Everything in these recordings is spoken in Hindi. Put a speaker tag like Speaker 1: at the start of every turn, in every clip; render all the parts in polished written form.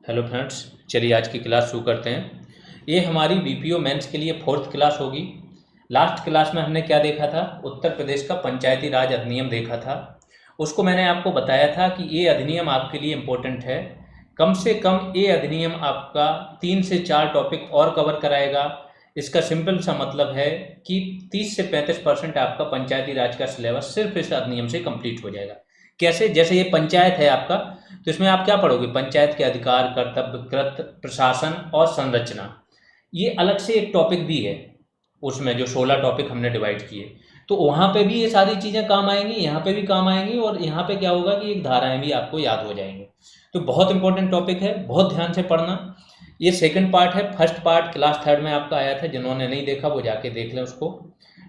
Speaker 1: हेलो फ्रेंड्स, चलिए आज की क्लास शुरू करते हैं। ये हमारी बीपीओ मेंस के लिए फोर्थ क्लास होगी। लास्ट क्लास में हमने क्या देखा था? उत्तर प्रदेश का पंचायती राज अधिनियम देखा था। उसको मैंने आपको बताया था कि ये अधिनियम आपके लिए इम्पोर्टेंट है। कम से कम ये अधिनियम आपका 3 से 4 टॉपिक और कवर कराएगा। इसका सिंपल सा मतलब है कि 30 से 35% आपका पंचायती राज का सिलेबस सिर्फ इस अधिनियम से कंप्लीट हो जाएगा। कैसे? जैसे ये पंचायत है आपका, तो इसमें आप क्या पढ़ोगे? पंचायत के अधिकार, कर्तव्य, कृत्य, प्रशासन और संरचना। ये अलग से एक टॉपिक भी है उसमें, जो 16 टॉपिक हमने डिवाइड किए। तो वहाँ पे भी ये सारी चीज़ें काम आएंगी, यहाँ पे भी काम आएंगी, और यहाँ पे क्या होगा कि एक धाराएं भी आपको याद हो जाएंगी। तो बहुत इंपॉर्टेंट टॉपिक है, बहुत ध्यान से पढ़ना। ये सेकंड पार्ट है। फर्स्ट पार्ट क्लास थर्ड में आपका आया था, जिन्होंने नहीं देखा वो जाके देख लें उसको।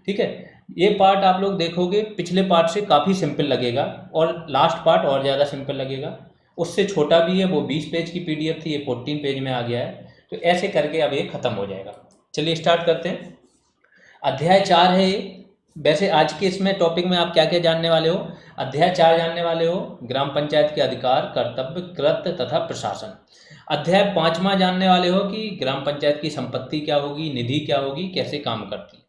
Speaker 1: ठीक है, ये पार्ट आप लोग देखोगे पिछले पार्ट से काफ़ी सिंपल लगेगा, और लास्ट पार्ट और ज़्यादा सिंपल लगेगा। उससे छोटा भी है, वो 20 पेज की पीडीएफ थी, ये 14 पेज में आ गया है। तो ऐसे करके अब ये खत्म हो जाएगा। चलिए स्टार्ट करते हैं। अध्याय 4 है ये। वैसे आज के इसमें टॉपिक में आप क्या क्या जानने वाले हो? अध्याय 4 जानने वाले हो ग्राम पंचायत के अधिकार, कर्तव्य, कृत्य तथा प्रशासन। अध्याय 5वां जानने वाले हो कि ग्राम पंचायत की संपत्ति क्या होगी, निधि क्या होगी, कैसे काम करती है।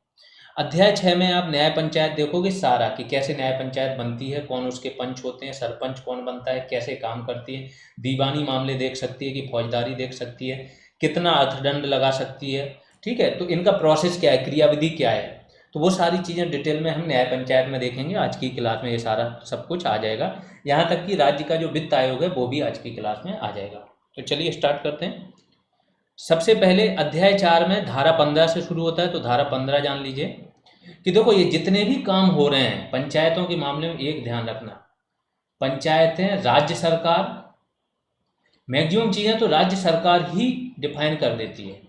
Speaker 1: अध्याय 6 में आप न्याय पंचायत देखोगे सारा, कि कैसे न्याय पंचायत बनती है, कौन उसके पंच होते हैं, सरपंच कौन बनता है, कैसे काम करती है, दीवानी मामले देख सकती है कि फौजदारी देख सकती है, कितना अर्थदंड लगा सकती है। ठीक है, तो इनका प्रोसेस क्या है, क्रियाविधि क्या है। तो वो सारी चीज़ें डिटेल में हम न्याय पंचायत में देखेंगे। आज की क्लास में ये सारा सब कुछ आ जाएगा। यहाँ तक कि राज्य का जो वित्त आयोग है वो भी आज की क्लास में आ जाएगा। तो चलिए स्टार्ट करते हैं। सबसे पहले अध्याय 4 में धारा 15 से शुरू होता है, तो धारा 15 जान लीजिए कि देखो, ये जितने भी काम हो रहे हैं पंचायतों के मामले में, एक ध्यान रखना, पंचायतें राज्य सरकार, मैक्सिमम चीज़ें तो राज्य सरकार ही डिफाइन कर देती है।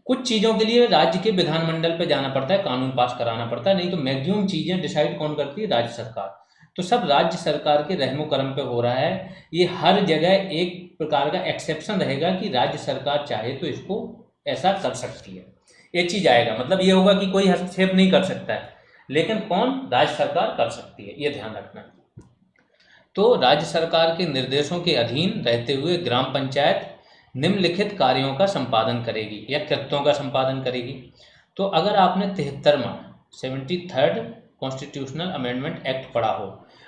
Speaker 1: कुछ चीज़ों के लिए राज्य के विधानमंडल पे जाना पड़ता है, कानून पास कराना पड़ता है, नहीं तो मैक्सिमम चीज़ें डिसाइड कौन करती है? राज्य सरकार। तो सब राज्य सरकार के रहमो करम पे हो रहा है। ये हर जगह एक प्रकार का एक्सेप्शन रहेगा कि राज्य सरकार चाहे तो इसको ऐसा कर सकती है। ये चीज़ आएगा, मतलब ये होगा कि कोई हस्तक्षेप नहीं कर सकता है, लेकिन कौन? राज्य सरकार कर सकती है, ये ध्यान रखना। तो राज्य सरकार के निर्देशों के अधीन रहते हुए ग्राम पंचायत निम्नलिखित कार्यों का संपादन करेगी या कृत्यों का संपादन करेगी। तो अगर आपने 73वां 73rd कॉन्स्टिट्यूशनल अमेंडमेंट एक्ट पढ़ा हो,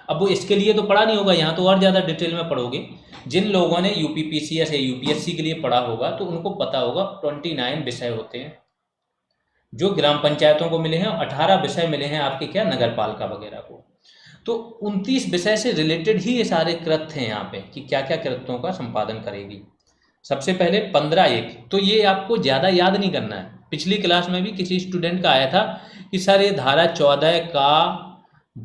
Speaker 1: अब वो इसके लिए तो पढ़ा नहीं होगा, यहाँ तो और ज़्यादा डिटेल में पढ़ोगे। जिन लोगों ने यूपीपीसीएस या यूपीएससी के लिए पढ़ा होगा तो उनको पता होगा 29 विषय होते हैं जो ग्राम पंचायतों को मिले हैं, और 18 विषय मिले हैं आपके क्या, नगर पालिका वगैरह को। तो 29 विषय से रिलेटेड ही ये सारे कृत्य हैं यहाँ पे, कि क्या क्या कृत्यों का संपादन करेगी। सबसे पहले 15(1), तो ये आपको ज़्यादा याद नहीं करना है। पिछली क्लास में भी किसी स्टूडेंट का आया था कि सर ये धारा 14 का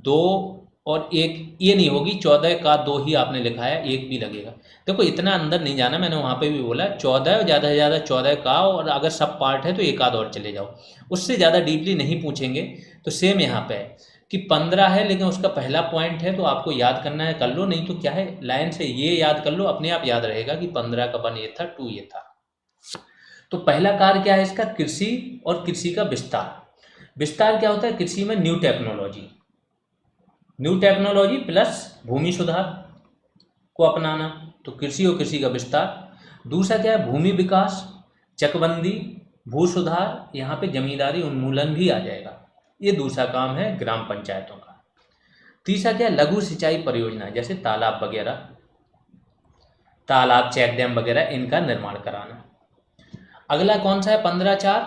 Speaker 1: 2 और 1 ये नहीं होगी, 14 का 2 ही आपने लिखा है, 1 भी लगेगा। देखो इतना अंदर नहीं जाना, मैंने वहाँ पे भी बोला 14 और ज़्यादा से ज़्यादा 14 का, और अगर सब पार्ट है तो एक आध और चले जाओ, उससे ज़्यादा डीपली नहीं पूछेंगे। तो सेम यहाँ पे है कि 15 है, लेकिन उसका पहला पॉइंट है तो आपको याद करना है, कर लो, नहीं तो क्या है, लाइन से ये याद कर लो, अपने आप याद रहेगा कि 15 का 1 ये था, 2 ये था। तो पहला कार्य क्या है इसका? कृषि और कृषि का विस्तार। विस्तार क्या होता है? कृषि में new technology, new technology plus भूमि सुधार को अपनाना, तो कृषि और कृषि का विस्तार। दूसरा क्या है? भूमि विकास, चकबंदी, भू सुधार, यहाँ पे जमींदारी उन्मूलन भी आ जाएगा। ये दूसरा काम है ग्राम पंचायतों का। तीसरा क्या है? लघु सिंचाई परियोजना, जैसे तालाब वगैरह, तालाब, चेक डैम वगैरह, इनका निर्माण कराना। अगला कौन सा है? 15(4),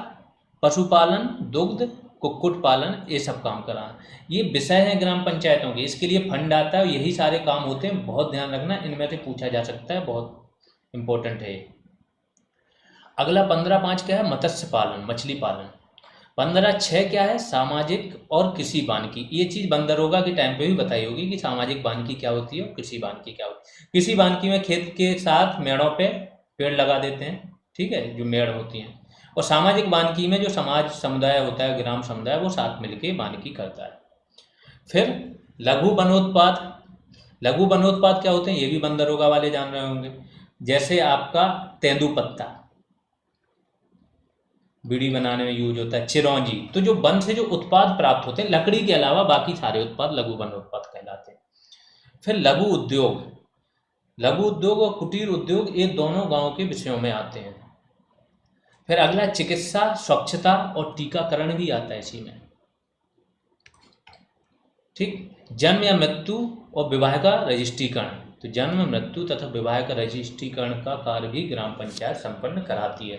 Speaker 1: पशुपालन, दुग्ध, कुक्कुट पालन, ये सब काम कराना। ये विषय है ग्राम पंचायतों के, इसके लिए फंड आता है, यही सारे काम होते हैं। बहुत ध्यान रखना, इनमें से पूछा जा सकता है, बहुत इंपॉर्टेंट है ये। अगला 15(5) क्या है? मत्स्य पालन, मछली पालन। 15(6) क्या है? सामाजिक और कृषि वानिकी। ये चीज़ बंदरोगा के टाइम पे भी बताई होगी कि सामाजिक वानिकी क्या होती है और कृषि वानिकी क्या होती है। कृषि वानिकी में खेत के साथ मेड़ों पे पेड़ लगा देते हैं, ठीक है, जो मेड़ होती हैं। और सामाजिक वानिकी में जो समाज समुदाय होता है, ग्राम समुदाय, वो साथ मिलके वानिकी करता है। फिर लघु वनोत्पाद। लघु वनोत्पाद क्या होते हैं? ये भी बंदरोगा वाले जान रहे होंगे। जैसे आपका तेंदुपत्ता बीड़ी बनाने में यूज होता है, चिरौंजी। तो जो वन से जो उत्पाद प्राप्त होते हैं, लकड़ी के अलावा बाकी सारे उत्पाद लघु वन उत्पाद कहलाते हैं। फिर लघु उद्योग, लघु उद्योग और कुटीर उद्योग ये दोनों गांव के विषयों में आते हैं। फिर अगला चिकित्सा, स्वच्छता और टीकाकरण भी आता है इसी में। ठीक, जन्म या मृत्यु और विवाह का रजिस्ट्रीकरण, तो जन्म, मृत्यु तथा विवाह का रजिस्ट्रीकरण का कार्य भी ग्राम पंचायत संपन्न कराती है।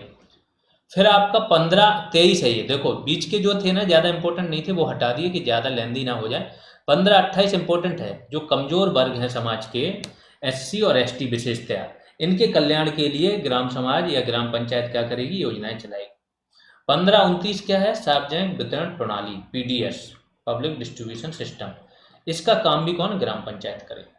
Speaker 1: फिर आपका 15-23 है, ये देखो बीच के जो थे ना ज़्यादा इंपॉर्टेंट नहीं थे, वो हटा दिए कि ज़्यादा लेंदी ना हो जाए। 15-28 इंपॉर्टेंट है, जो कमजोर वर्ग हैं समाज के, SC और ST विशेषतया, इनके कल्याण के लिए ग्राम समाज या ग्राम पंचायत क्या करेगी, योजनाएं चलाएगी। 15-29 क्या है, सार्वजनिक वितरण प्रणाली, PDS, पब्लिक डिस्ट्रीब्यूशन सिस्टम, इसका काम भी कौन, ग्राम पंचायत करेगी।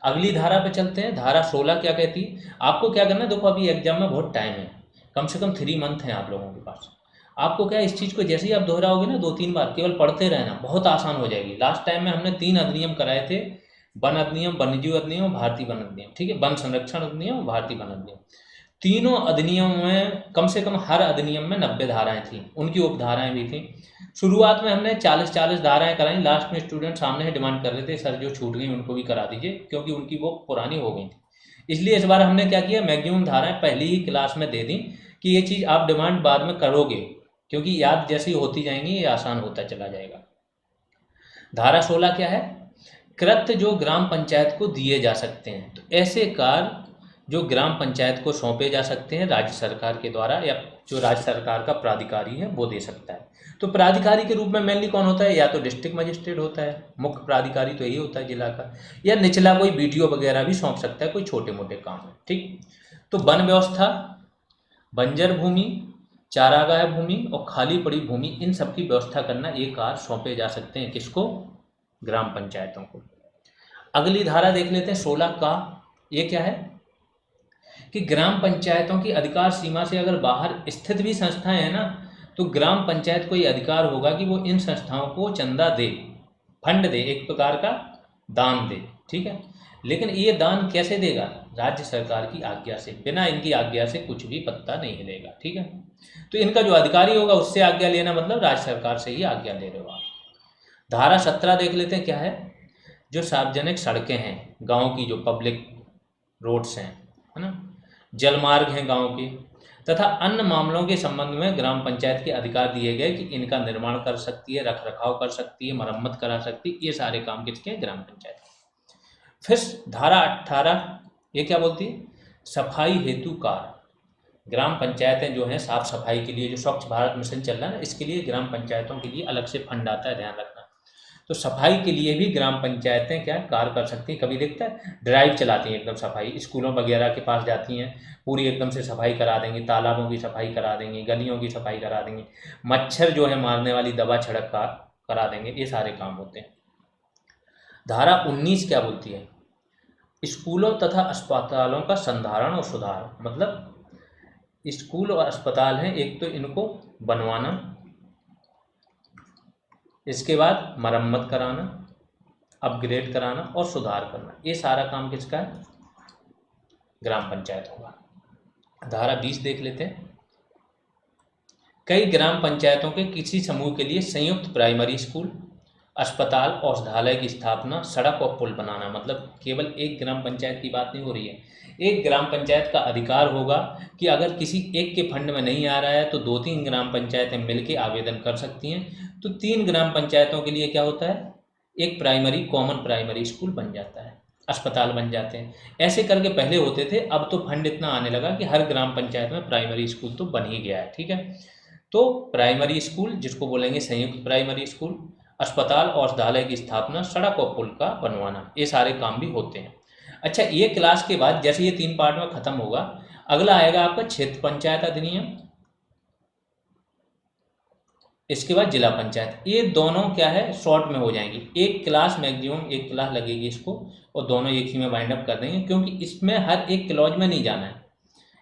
Speaker 1: अगली धारा पे चलते हैं, धारा 16 क्या कहती है। आपको क्या करना है, देखो अभी एग्जाम में बहुत टाइम है, कम से कम 3 मंथ हैं आप लोगों के पास। आपको क्या, इस चीज़ को जैसे ही आप दोहराओगे ना 2-3 बार, केवल पढ़ते रहना, बहुत आसान हो जाएगी। लास्ट टाइम में हमने 3 अधिनियम कराए थे, वन अधिनियम, वन्यजीव अधिनियम, भारतीय वन अधिनियम, ठीक है, वन संरक्षण अधिनियम, भारतीय वन अधिनियम। तीनों अधिनियम में कम से कम हर अधिनियम में 90 धाराएं थी, उनकी उपधाराएं भी थी। शुरुआत में हमने 40-40 धाराएं कराई, लास्ट में स्टूडेंट सामने ही डिमांड कर रहे थे सर जो छूट गई उनको भी करा दीजिए, क्योंकि उनकी वो पुरानी हो गई थी। इसलिए इस बार हमने क्या किया, मैक्सिमम धाराएं पहली ही क्लास में दे दी कि ये चीज़ आप डिमांड बाद में करोगे, क्योंकि याद जैसी होती जाएंगी ये आसान होता चला जाएगा। धारा 16 क्या है, कृत्य जो ग्राम पंचायत को दिए जा सकते हैं, तो ऐसे कार्य जो ग्राम पंचायत को सौंपे जा सकते हैं राज्य सरकार के द्वारा, या जो राज्य सरकार का प्राधिकारी है वो दे सकता है। तो प्राधिकारी के रूप में मेनली कौन होता है, या तो डिस्ट्रिक्ट मजिस्ट्रेट होता है, मुख्य प्राधिकारी तो यही होता है जिला का, या निचला कोई BDO वगैरह भी सौंप सकता है कोई छोटे मोटे काम है। ठीक, तो वन व्यवस्था, बंजर भूमि, चारागाह भूमि और खाली पड़ी भूमि, इन सब की व्यवस्था करना ये कार्य सौंपे जा सकते हैं किसको, ग्राम पंचायतों को। अगली धारा देख लेते हैं 16 का, ये क्या है कि ग्राम पंचायतों की अधिकार सीमा से अगर बाहर स्थित भी संस्थाएं हैं ना, तो ग्राम पंचायत को ये अधिकार होगा कि वो इन संस्थाओं को चंदा दे, फंड दे, एक प्रकार का दान दे। ठीक है, लेकिन ये दान कैसे देगा, राज्य सरकार की आज्ञा से, बिना इनकी आज्ञा से कुछ भी पत्ता नहीं हिलेगा। ठीक है, तो इनका जो अधिकारी होगा उससे आज्ञा लेना, मतलब राज्य सरकार से ही आज्ञा ले रहे हो आप। धारा 17 देख लेते हैं क्या है, जो सार्वजनिक सड़कें हैं गाँव की, जो पब्लिक रोड्स हैं, है ना, जलमार्ग हैं गाँव के, तथा अन्य मामलों के संबंध में ग्राम पंचायत के अधिकार दिए गए कि इनका निर्माण कर सकती है, रख रखाव कर सकती है, मरम्मत करा सकती है, ये सारे काम किसके हैं, ग्राम पंचायत। फिर धारा 18 ये क्या बोलती है, सफाई हेतु कार्य, ग्राम पंचायतें जो हैं साफ सफाई के लिए, जो स्वच्छ भारत मिशन चल रहा है ना, इसके लिए ग्राम पंचायतों के लिए अलग से फंड आता है, ध्यान रखना। तो सफाई के लिए भी ग्राम पंचायतें क्या कार्य कर सकती हैं। कभी देखता है ड्राइव चलाती हैं एकदम सफाई, स्कूलों वगैरह के पास जाती हैं, पूरी एकदम से सफाई करा देंगी, तालाबों की सफाई करा देंगी, गलियों की सफाई करा देंगी, मच्छर जो है मारने वाली दवा छिड़क करा देंगे, ये सारे काम होते हैं। धारा 19 क्या बोलती है, स्कूलों तथा अस्पतालों का संधारण और सुधार, मतलब स्कूल और अस्पताल हैं एक, तो इनको बनवाना, इसके बाद मरम्मत कराना, अपग्रेड कराना और सुधार करना, ये सारा काम किसका है, ग्राम पंचायत होगा। धारा 20 देख लेते हैं, कई ग्राम पंचायतों के किसी समूह के लिए संयुक्त प्राइमरी स्कूल, अस्पताल, औषधालय की स्थापना, सड़क और पुल बनाना, मतलब केवल एक ग्राम पंचायत की बात नहीं हो रही है, एक ग्राम पंचायत का अधिकार होगा कि अगर किसी एक के फंड में नहीं आ रहा है तो 2-3 ग्राम पंचायतें मिलकर आवेदन कर सकती हैं, तो 3 ग्राम पंचायतों के लिए क्या होता है, एक प्राइमरी, कॉमन प्राइमरी स्कूल बन जाता है, अस्पताल बन जाते हैं। ऐसे करके पहले होते थे, अब तो फंड इतना आने लगा कि हर ग्राम पंचायत में प्राइमरी स्कूल तो बन ही गया है। ठीक है, तो प्राइमरी स्कूल जिसको बोलेंगे संयुक्त प्राइमरी स्कूल, अस्पताल, औषधालय की स्थापना, सड़क और पुल का बनवाना, ये सारे काम भी होते हैं। अच्छा, ये क्लास के बाद जैसे ये 3 पार्ट में खत्म होगा, अगला आएगा आपका क्षेत्र पंचायत अधिनियम, इसके बाद जिला पंचायत। ये दोनों क्या है, शॉर्ट में हो जाएंगी, एक क्लास, मैक्सिमम एक क्लास लगेगी इसको, और दोनों एक ही में वाइंड अप कर देंगे, क्योंकि इसमें हर एक क्लॉज में नहीं जाना है।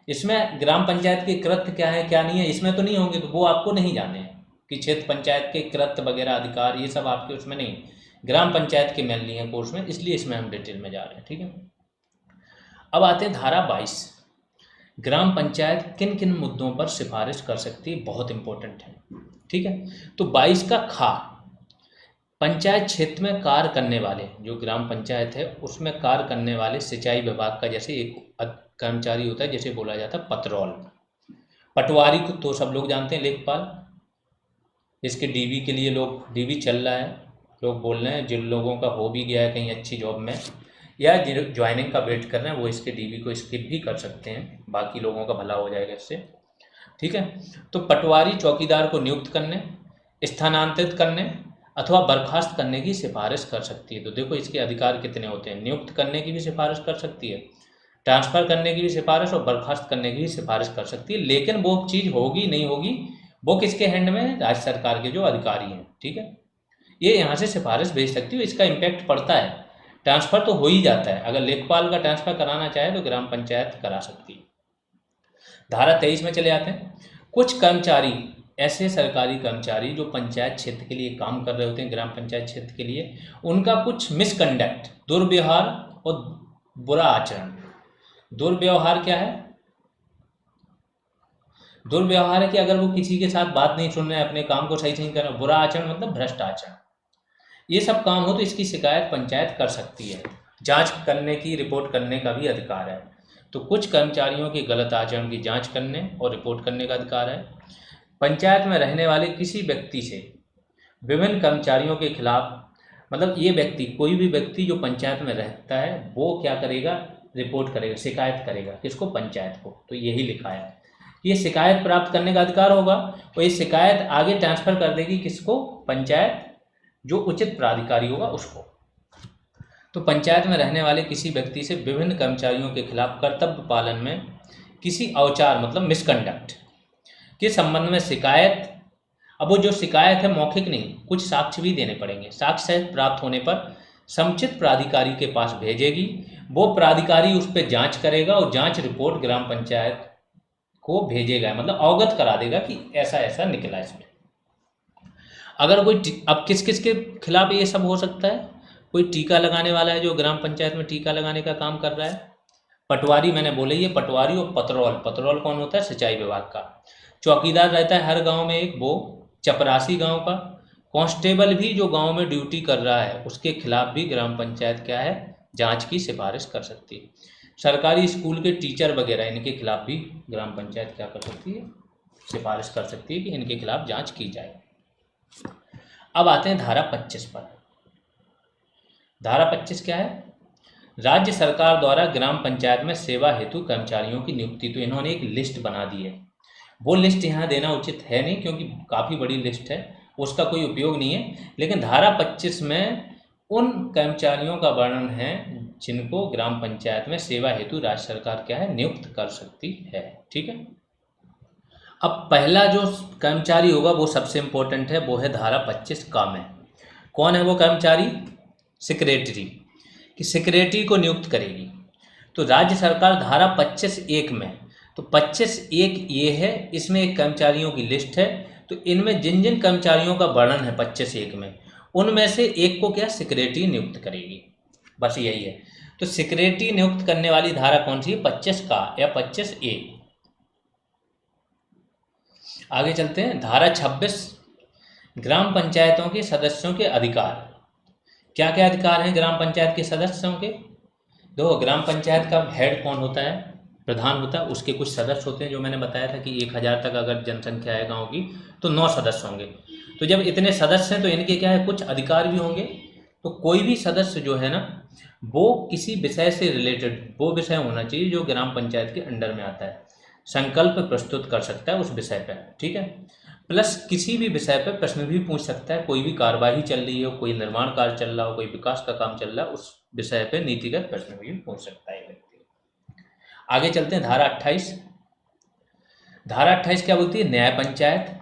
Speaker 1: इसमें ग्राम पंचायत के कृत्य क्या है क्या नहीं है इसमें तो नहीं होंगे, तो वो आपको नहीं जाने हैं कि क्षेत्र पंचायत के कृत्य वगैरह अधिकार, ये सब आपके उसमें नहीं, ग्राम पंचायत के मेनली है कोर्स में, इसलिए इसमें हम डिटेल में जा रहे हैं। ठीक है, अब आते हैं धारा 22, ग्राम पंचायत किन किन मुद्दों पर सिफारिश कर सकती है, बहुत इंपॉर्टेंट है। ठीक है, तो 22 का खा, पंचायत क्षेत्र में कार्य करने वाले, जो ग्राम पंचायत है उसमें कार्य करने वाले सिंचाई विभाग का जैसे एक कर्मचारी होता है, जैसे बोला जाता है पतरौल। पटवारी को तो सब लोग जानते हैं, लेखपाल। इसके डीबी के लिए लोग, डीबी चल रहा है, लोग बोल रहे हैं जिन लोगों का हो भी गया है कहीं अच्छी जॉब में या ज्वाइनिंग का वेट कर रहे हैं, वो इसके डीबी को स्किप भी कर सकते हैं, बाकी लोगों का भला हो जाएगा इससे। ठीक है। तो पटवारी चौकीदार को नियुक्त करने, स्थानांतरित करने अथवा बर्खास्त करने की सिफारिश कर सकती है। तो देखो इसके अधिकार कितने होते हैं। नियुक्त करने की भी सिफारिश कर सकती है, ट्रांसफ़र करने की भी सिफारिश और बर्खास्त करने की भी सिफारिश कर सकती है। लेकिन वो चीज़ होगी नहीं होगी, वो किसके हैंड में है? राज्य सरकार के जो अधिकारी हैं। ठीक है। ये यहाँ से सिफारिश भेज सकती है, इसका इम्पैक्ट पड़ता है। ट्रांसफ़र तो हो ही जाता है, अगर लेखपाल का ट्रांसफ़र कराना चाहे तो ग्राम पंचायत करा सकती है। धारा 23 में चले आते हैं। कुछ कर्मचारी, ऐसे सरकारी कर्मचारी जो पंचायत क्षेत्र के लिए काम कर रहे होते हैं, ग्राम पंचायत क्षेत्र के लिए, उनका कुछ मिसकंडक्ट, दुर्व्यवहार और बुरा आचरण। दुर्व्यवहार क्या है? दुर्व्यवहार है कि अगर वो किसी के साथ बात नहीं सुन रहे हैं, अपने काम को सही से नहीं कर रहे। बुरा आचरण मतलब भ्रष्ट आचरण। ये सब काम हो तो इसकी शिकायत पंचायत कर सकती है। जांच करने की, रिपोर्ट करने का भी अधिकार है। तो कुछ कर्मचारियों के गलत आचरण की जांच करने और रिपोर्ट करने का अधिकार है। पंचायत में रहने वाले किसी व्यक्ति से विभिन्न कर्मचारियों के खिलाफ, मतलब ये व्यक्ति, कोई भी व्यक्ति जो पंचायत में रहता है वो क्या करेगा? रिपोर्ट करेगा, शिकायत करेगा। किसको? पंचायत को। तो यही लिखा है, ये शिकायत प्राप्त करने का अधिकार होगा और ये शिकायत आगे ट्रांसफ़र कर देगी किसको? पंचायत, जो उचित प्राधिकारी होगा उसको। तो पंचायत में रहने वाले किसी व्यक्ति से विभिन्न कर्मचारियों के खिलाफ कर्तव्य पालन में किसी औचार मतलब मिसकंडक्ट के संबंध में शिकायत। अब वो जो शिकायत है मौखिक नहीं, कुछ साक्ष्य भी देने पड़ेंगे। साक्ष्य सहित प्राप्त होने पर समुचित प्राधिकारी के पास भेजेगी, वो प्राधिकारी उस पर जांच करेगा और जांच रिपोर्ट ग्राम पंचायत को भेजेगा, मतलब अवगत करा देगा कि ऐसा ऐसा निकला इसमें। अगर कोई, अब किस किस के खिलाफ ये सब हो सकता है? कोई टीका लगाने वाला है जो ग्राम पंचायत में टीका लगाने का काम कर रहा है। पटवारी मैंने बोले, ये पटवारी और पतरौल। पतरौल कौन होता है? सिंचाई विभाग का। चौकीदार रहता है हर गांव में एक, वो चपरासी गांव का। कांस्टेबल भी जो गांव में ड्यूटी कर रहा है उसके खिलाफ भी ग्राम पंचायत क्या है? जांच की सिफारिश कर सकती है। सरकारी स्कूल के टीचर वगैरह, इनके खिलाफ भी ग्राम पंचायत क्या कर सकती है? सिफारिश कर सकती है कि इनके खिलाफ जांच की जाए। अब आते हैं धारा 25 पर। धारा 25 क्या है? राज्य सरकार द्वारा ग्राम पंचायत में सेवा हेतु कर्मचारियों की नियुक्ति। तो इन्होंने एक लिस्ट बना दी है, वो लिस्ट यहाँ देना उचित है नहीं क्योंकि काफ़ी बड़ी लिस्ट है, उसका कोई उपयोग नहीं है। लेकिन धारा 25 में उन कर्मचारियों का वर्णन है जिनको ग्राम पंचायत में सेवा हेतु राज्य सरकार क्या है? नियुक्त कर सकती है। ठीक है। अब पहला जो कर्मचारी होगा वो सबसे इम्पोर्टेंट है, वो है धारा 25 का में। कौन है वो कर्मचारी? सेक्रेटरी। कि सेक्रेटरी को नियुक्त करेगी। तो राज्य सरकार धारा 25(1) में, तो 25(1) ये है, इसमें एक कर्मचारियों की लिस्ट है। तो इनमें जिन जिन कर्मचारियों का वर्णन है 25(1) में, उनमें से एक को क्या? सेक्रेटरी नियुक्त करेगी। बस यही है। तो सेक्रेटरी नियुक्त करने वाली धारा कौन सी है? 25 का या 25(1). आगे चलते हैं। धारा 26, ग्राम पंचायतों के सदस्यों के अधिकार। क्या क्या अधिकार हैं ग्राम पंचायत के सदस्यों के? देखो, ग्राम पंचायत का हेड कौन होता है? प्रधान होता है। उसके कुछ सदस्य होते हैं, जो मैंने बताया था कि 1000 तक अगर जनसंख्या है गांव की तो 9 सदस्य होंगे। तो जब इतने सदस्य हैं तो इनके क्या है? कुछ अधिकार भी होंगे। तो कोई भी सदस्य जो है ना, वो किसी विषय से रिलेटेड, वो विषय होना चाहिए जो ग्राम पंचायत के अंडर में आता है, संकल्प प्रस्तुत कर सकता है उस विषय पर। ठीक है। प्लस किसी भी विषय पर प्रश्न भी पूछ सकता है। कोई भी कार्यवाही चल रही हो, कोई निर्माण कार्य चल रहा हो, कोई विकास का काम चल रहा है, उस विषय पर नीतिगत प्रश्न भी पूछ सकता है व्यक्ति। आगे चलते हैं। धारा 28। धारा 28 क्या बोलती है? न्याय पंचायत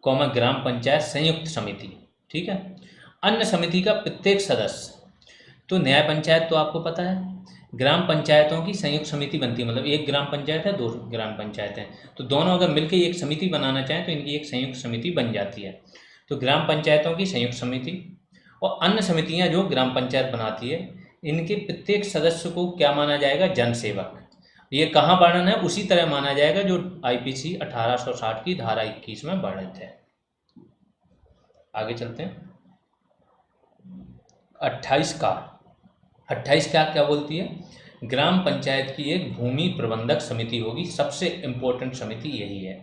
Speaker 1: कौमा ग्राम पंचायत संयुक्त समिति। ठीक है। अन्य समिति का प्रत्येक सदस्य। तो न्याय पंचायत तो आपको पता है, ग्राम पंचायतों की संयुक्त समिति बनती है। मतलब एक ग्राम पंचायत है, 2 ग्राम पंचायत हैं, तो दोनों अगर मिलकर एक समिति बनाना चाहें तो इनकी एक संयुक्त समिति बन जाती है। तो ग्राम पंचायतों की संयुक्त समिति और अन्य समितियां जो ग्राम पंचायत बनाती है, इनके प्रत्येक सदस्य को क्या माना जाएगा? जनसेवक। ये कहाँ वर्णन है? उसी तरह माना जाएगा जो IPC 1860 की धारा 21 में वर्णित है। आगे चलते हैं। 28 का 28 क्या बोलती है? ग्राम पंचायत की एक भूमि प्रबंधक समिति होगी। सबसे इम्पोर्टेंट समिति यही है,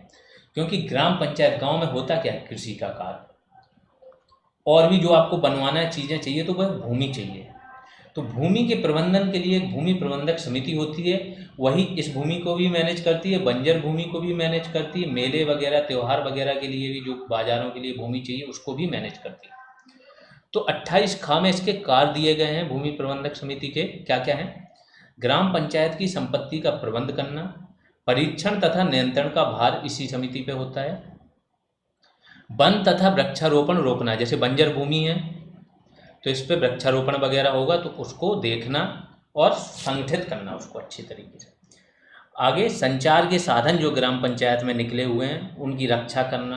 Speaker 1: क्योंकि ग्राम पंचायत गांव में होता क्या है? कृषि का कार्य, और भी जो आपको बनवाना है, चीज़ें चाहिए, तो वह भूमि चाहिए। तो भूमि के प्रबंधन के लिए एक भूमि प्रबंधक समिति होती है। वही इस भूमि को भी मैनेज करती है, बंजर भूमि को भी मैनेज करती है, मेले वगैरह त्यौहार वगैरह के लिए भी जो बाजारों के लिए भूमि चाहिए उसको भी मैनेज करती है। तो 28 खा में इसके कार्य दिए गए हैं भूमि प्रबंधक समिति के। क्या क्या हैं? ग्राम पंचायत की संपत्ति का प्रबंध करना, परीक्षण तथा नियंत्रण का भार इसी समिति पे होता है। वन तथा वृक्षारोपण रोकना, जैसे बंजर भूमि है तो इस पर वृक्षारोपण वगैरह होगा, तो उसको देखना और संगठित करना उसको अच्छी तरीके से। आगे संचार के साधन जो ग्राम पंचायत में निकले हुए हैं उनकी रक्षा करना,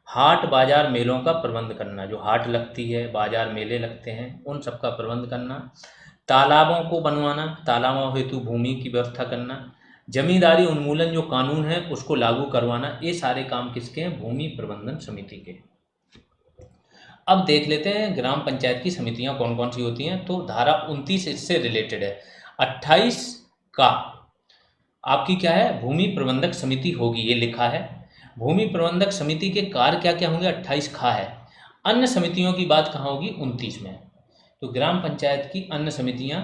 Speaker 1: हाट बाजार मेलों का प्रबंध करना, जो हाट लगती है, बाजार मेले लगते हैं, उन सब का प्रबंध करना, तालाबों को बनवाना, तालाबों हेतु भूमि की व्यवस्था करना, जमींदारी उन्मूलन जो कानून है उसको लागू करवाना, ये सारे काम किसके हैं? भूमि प्रबंधन समिति के। अब देख लेते हैं ग्राम पंचायत की समितियां कौन कौन सी होती हैं। तो धारा 29 इससे रिलेटेड है। 28 का आपकी क्या है? भूमि प्रबंधक समिति होगी, ये लिखा है। भूमि प्रबंधक समिति के कार्य क्या क्या होंगे? 28 खा है। अन्य समितियों की बात कहाँ होगी? 29 में। तो ग्राम पंचायत की अन्य समितियां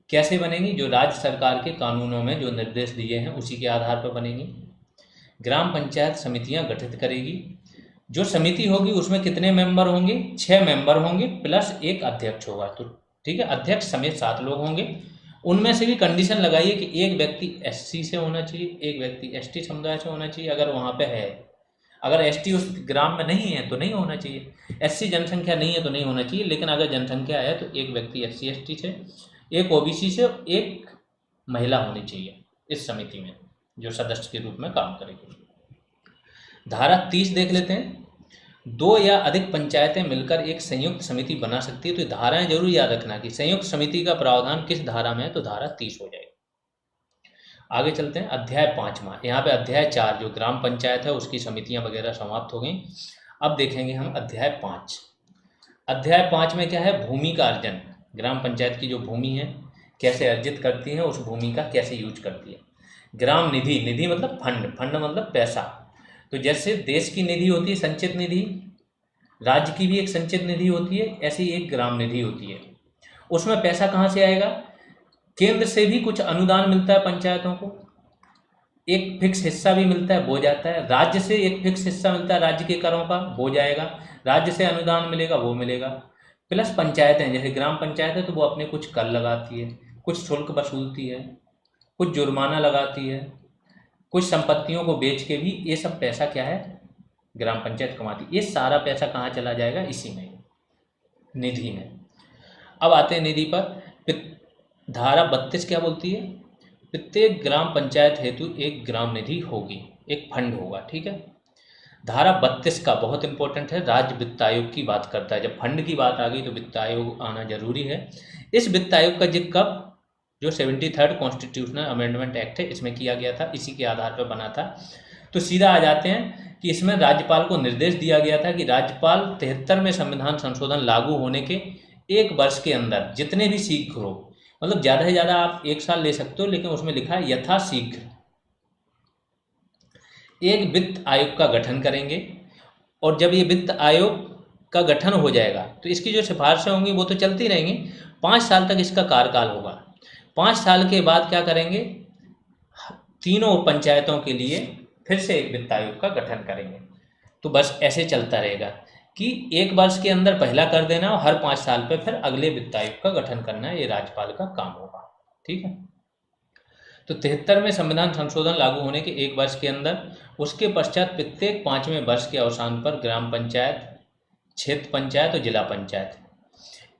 Speaker 1: कैसे बनेंगी? जो राज्य सरकार के कानूनों में जो निर्देश दिए हैं उसी के आधार पर बनेंगी। ग्राम पंचायत समितियां गठित करेगी। जो समिति होगी उसमें कितने मेंबर होंगे? 6 मेंबर होंगे प्लस एक अध्यक्ष होगा। तो ठीक है, अध्यक्ष समेत 7 लोग होंगे। उनमें से भी कंडीशन लगाइए कि एक व्यक्ति एससी से होना चाहिए, एक व्यक्ति एसटी समुदाय से होना चाहिए अगर वहाँ पे है। अगर एसटी उस ग्राम में नहीं है तो नहीं होना चाहिए, एससी जनसंख्या नहीं है तो नहीं होना चाहिए, लेकिन अगर जनसंख्या है तो एक व्यक्ति एससी एसटी से, एक ओबीसी से, एक महिला होनी चाहिए इस समिति में जो सदस्य के रूप में काम करेगी। धारा 30 देख लेते हैं। 2 या अधिक पंचायतें मिलकर एक संयुक्त समिति बना सकती है। तो धाराएं जरूर याद रखना कि संयुक्त समिति का प्रावधान किस धारा में है, तो धारा 30 हो जाएगी। आगे चलते हैं। अध्याय 5वां, यहाँ पे अध्याय 4 जो ग्राम पंचायत है उसकी समितियां वगैरह समाप्त हो गई। अब देखेंगे हम अध्याय 5। अध्याय 5 में क्या है? भूमि का अर्जन। ग्राम पंचायत की जो भूमि है कैसे अर्जित करती है, उस भूमि का कैसे यूज करती है। ग्राम निधि, निधि मतलब फंड, फंड मतलब पैसा। तो जैसे देश की निधि होती है संचित निधि, राज्य की भी एक संचित निधि होती है, ऐसी एक ग्राम निधि होती है। उसमें पैसा कहाँ से आएगा? केंद्र से भी कुछ अनुदान मिलता है पंचायतों को, एक फिक्स हिस्सा भी मिलता है, वो जाता है। राज्य से एक फिक्स हिस्सा मिलता है राज्य के करों का, वो जाएगा। राज्य से अनुदान मिलेगा, वो मिलेगा। प्लस पंचायतें, जैसे ग्राम पंचायत है तो वो अपने कुछ कर लगाती है, कुछ शुल्क वसूलती है, कुछ जुर्माना लगाती है, कुछ संपत्तियों को बेच के भी ये सब पैसा क्या है? ग्राम पंचायत कमाती। ये सारा पैसा कहाँ चला जाएगा? इसी में, निधि में। अब आते हैं निधि पर। धारा 32 क्या बोलती है? प्रत्येक ग्राम पंचायत हेतु एक ग्राम निधि होगी, एक फंड होगा। ठीक है। धारा 32 का बहुत इंपॉर्टेंट है, राज्य वित्त आयोग की बात करता है। जब फंड की बात आ गई तो वित्त आयोग आना जरूरी है। इस वित्त आयोग का जिक्र कब? जो 73rd कॉन्स्टिट्यूशनल अमेंडमेंट एक्ट है इसमें किया गया था, इसी के आधार पर बना था। तो सीधा आ जाते हैं कि इसमें राज्यपाल को निर्देश दिया गया था कि राज्यपाल 73 में संविधान संशोधन लागू होने के 1 वर्ष के अंदर जितने भी शीघ्र हो, मतलब ज़्यादा से ज़्यादा आप 1 साल ले सकते हो, लेकिन उसमें लिखा है यथाशीघ्र एक वित्त आयोग का गठन करेंगे। और जब ये वित्त आयोग का गठन हो जाएगा तो इसकी जो सिफारिशें होंगी वो तो चलती रहेंगी, 5 साल तक इसका कार्यकाल होगा। 5 साल के बाद क्या करेंगे? तीनों पंचायतों के लिए फिर से एक वित्त आयोग का गठन करेंगे। तो बस ऐसे चलता रहेगा कि 1 वर्ष के अंदर पहला कर देना और हर 5 साल पे फिर अगले वित्त आयोग का गठन करना, ये राज्यपाल का काम होगा। ठीक है। तो 73 में संविधान संशोधन लागू होने के 1 वर्ष के अंदर, उसके पश्चात प्रत्येक 5वें वर्ष के अवसान पर ग्राम पंचायत, क्षेत्र पंचायत और जिला पंचायत,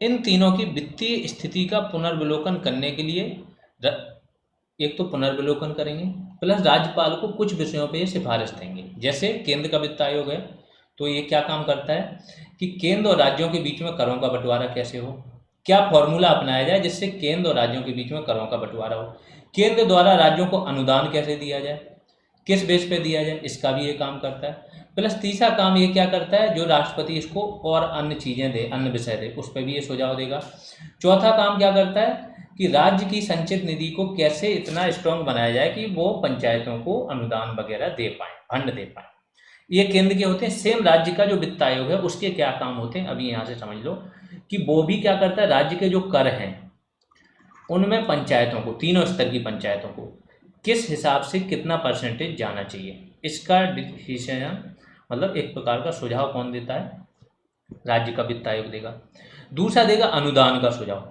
Speaker 1: इन तीनों की वित्तीय स्थिति का पुनर्विलोकन करने के लिए एक तो पुनर्विलोकन करेंगे, प्लस राज्यपाल को कुछ विषयों पे ये सिफारिश देंगे। जैसे केंद्र का वित्त आयोग है तो ये क्या काम करता है कि केंद्र और राज्यों के बीच में करों का बंटवारा कैसे हो, क्या फॉर्मूला अपनाया जाए जिससे केंद्र और राज्यों के बीच में करों का बंटवारा हो, केंद्र द्वारा राज्यों को अनुदान कैसे दिया जाए, किस बेस पे दिया जाए, इसका भी ये काम करता है। प्लस तीसरा काम ये क्या करता है, जो राष्ट्रपति इसको और अन्य चीज़ें दे, अन्य विषय दे, उस पर भी ये सुझाव देगा। चौथा काम क्या करता है कि राज्य की संचित निधि को कैसे इतना स्ट्रांग बनाया जाए कि वो पंचायतों को अनुदान वगैरह दे पाए, फंड दे पाए। ये केंद्र के होते हैं। सेम राज्य का जो वित्त आयोग है उसके क्या काम होते हैं, अभी यहाँ से समझ लो कि वो भी क्या करता है, राज्य के जो कर हैं उनमें पंचायतों को, तीनों स्तर की पंचायतों को किस हिसाब से कितना परसेंटेज जाना चाहिए, इसका डिसीजन मतलब एक प्रकार का सुझाव कौन देता है, राज्य का वित्त आयोग देगा। दूसरा देगा अनुदान का सुझाव।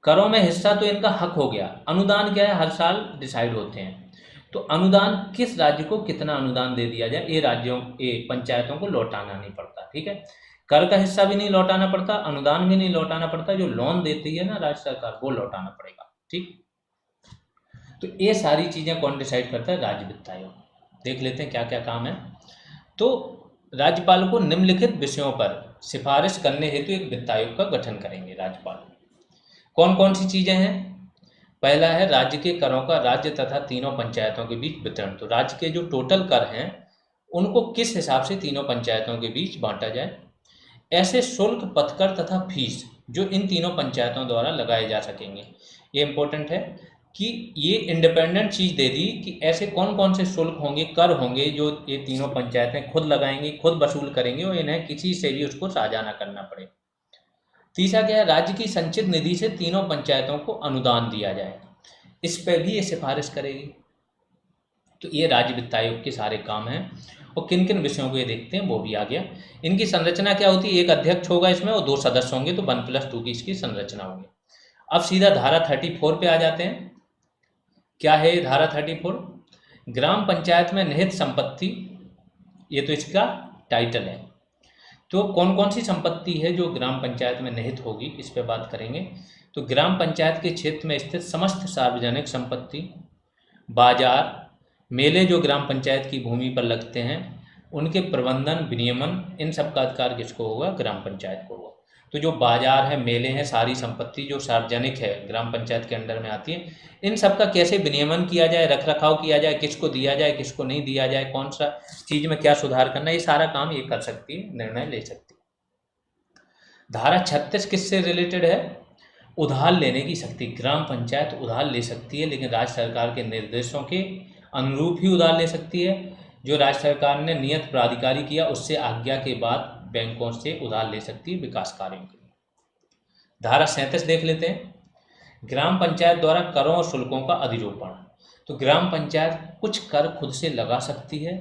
Speaker 1: करों में हिस्सा तो इनका हक हो गया, अनुदान क्या है, हर साल डिसाइड होते हैं। तो अनुदान किस राज्य को कितना अनुदान दे दिया जाए, ये राज्यों, ये पंचायतों को लौटाना नहीं पड़ता। ठीक है, कर का हिस्सा भी नहीं लौटाना पड़ता, अनुदान भी नहीं लौटाना पड़ता, जो लोन देती है ना राज्य सरकार वो लौटाना पड़ेगा। ठीक, तो ये सारी चीज़ें कौन डिसाइड करता है, राज्य वित्त आयोग। देख लेते हैं क्या क्या काम है। तो राज्यपाल को निम्नलिखित विषयों पर सिफारिश करने हेतु एक वित्त आयोग का गठन करेंगे राज्यपाल। कौन कौन सी चीज़ें हैं, पहला है राज्य के करों का राज्य तथा तीनों पंचायतों के बीच वितरण। तो राज्य के जो टोटल कर हैं उनको किस हिसाब से तीनों पंचायतों के बीच बांटा जाए। ऐसे शुल्क, पथकर तथा फीस जो इन तीनों पंचायतों द्वारा लगाए जा सकेंगे। ये इंपॉर्टेंट है कि ये इंडिपेंडेंट चीज़ दे दी कि ऐसे कौन कौन से शुल्क होंगे, कर होंगे जो ये तीनों पंचायतें खुद लगाएंगी, खुद वसूल करेंगी और इन्हें किसी से भी उसको साझा ना करना पड़े। तीसरा क्या है, राज्य की संचित निधि से तीनों पंचायतों को अनुदान दिया जाए, इस पर भी ये सिफारिश करेगी। तो ये राज्य वित्त आयोग के सारे काम हैं और किन किन विषयों को ये देखते हैं वो भी आ गया। इनकी संरचना क्या होती है, एक अध्यक्ष होगा इसमें और 2 सदस्य होंगे, तो 1+2 की इसकी संरचना होगी। अब सीधा धारा 34 पे आ जाते हैं। क्या है ये धारा 34, ग्राम पंचायत में निहित संपत्ति, ये तो इसका टाइटल है। तो कौन कौन सी संपत्ति है जो ग्राम पंचायत में निहित होगी, इस पे बात करेंगे। तो ग्राम पंचायत के क्षेत्र में स्थित समस्त सार्वजनिक संपत्ति, बाजार, मेले जो ग्राम पंचायत की भूमि पर लगते हैं, उनके प्रबंधन, विनियमन, इन सब का अधिकार किसको होगा, ग्राम पंचायत को होगा। तो जो बाजार है, मेले हैं, सारी संपत्ति जो सार्वजनिक है ग्राम पंचायत के अंडर में आती है, इन सब का कैसे विनियमन किया जाए, रख रखाव किया जाए, किसको दिया जाए, किसको नहीं दिया जाए, कौन सा चीज़ में क्या सुधार करना, ये सारा काम ये कर सकती है, निर्णय ले सकती है। धारा 36 किससे रिलेटेड है, उधार लेने की शक्ति। ग्राम पंचायत उधार ले सकती है, लेकिन राज्य सरकार के निर्देशों के अनुरूप ही उधार ले सकती है। जो राज्य सरकार ने नियत प्राधिकारी किया उससे आज्ञा के बाद बैंकों से उधार ले सकती है विकास कार्यों के लिए। धारा 37 देख लेते हैं, ग्राम पंचायत द्वारा करों और शुल्कों का अधिरोपण। तो ग्राम पंचायत कुछ कर खुद से लगा सकती है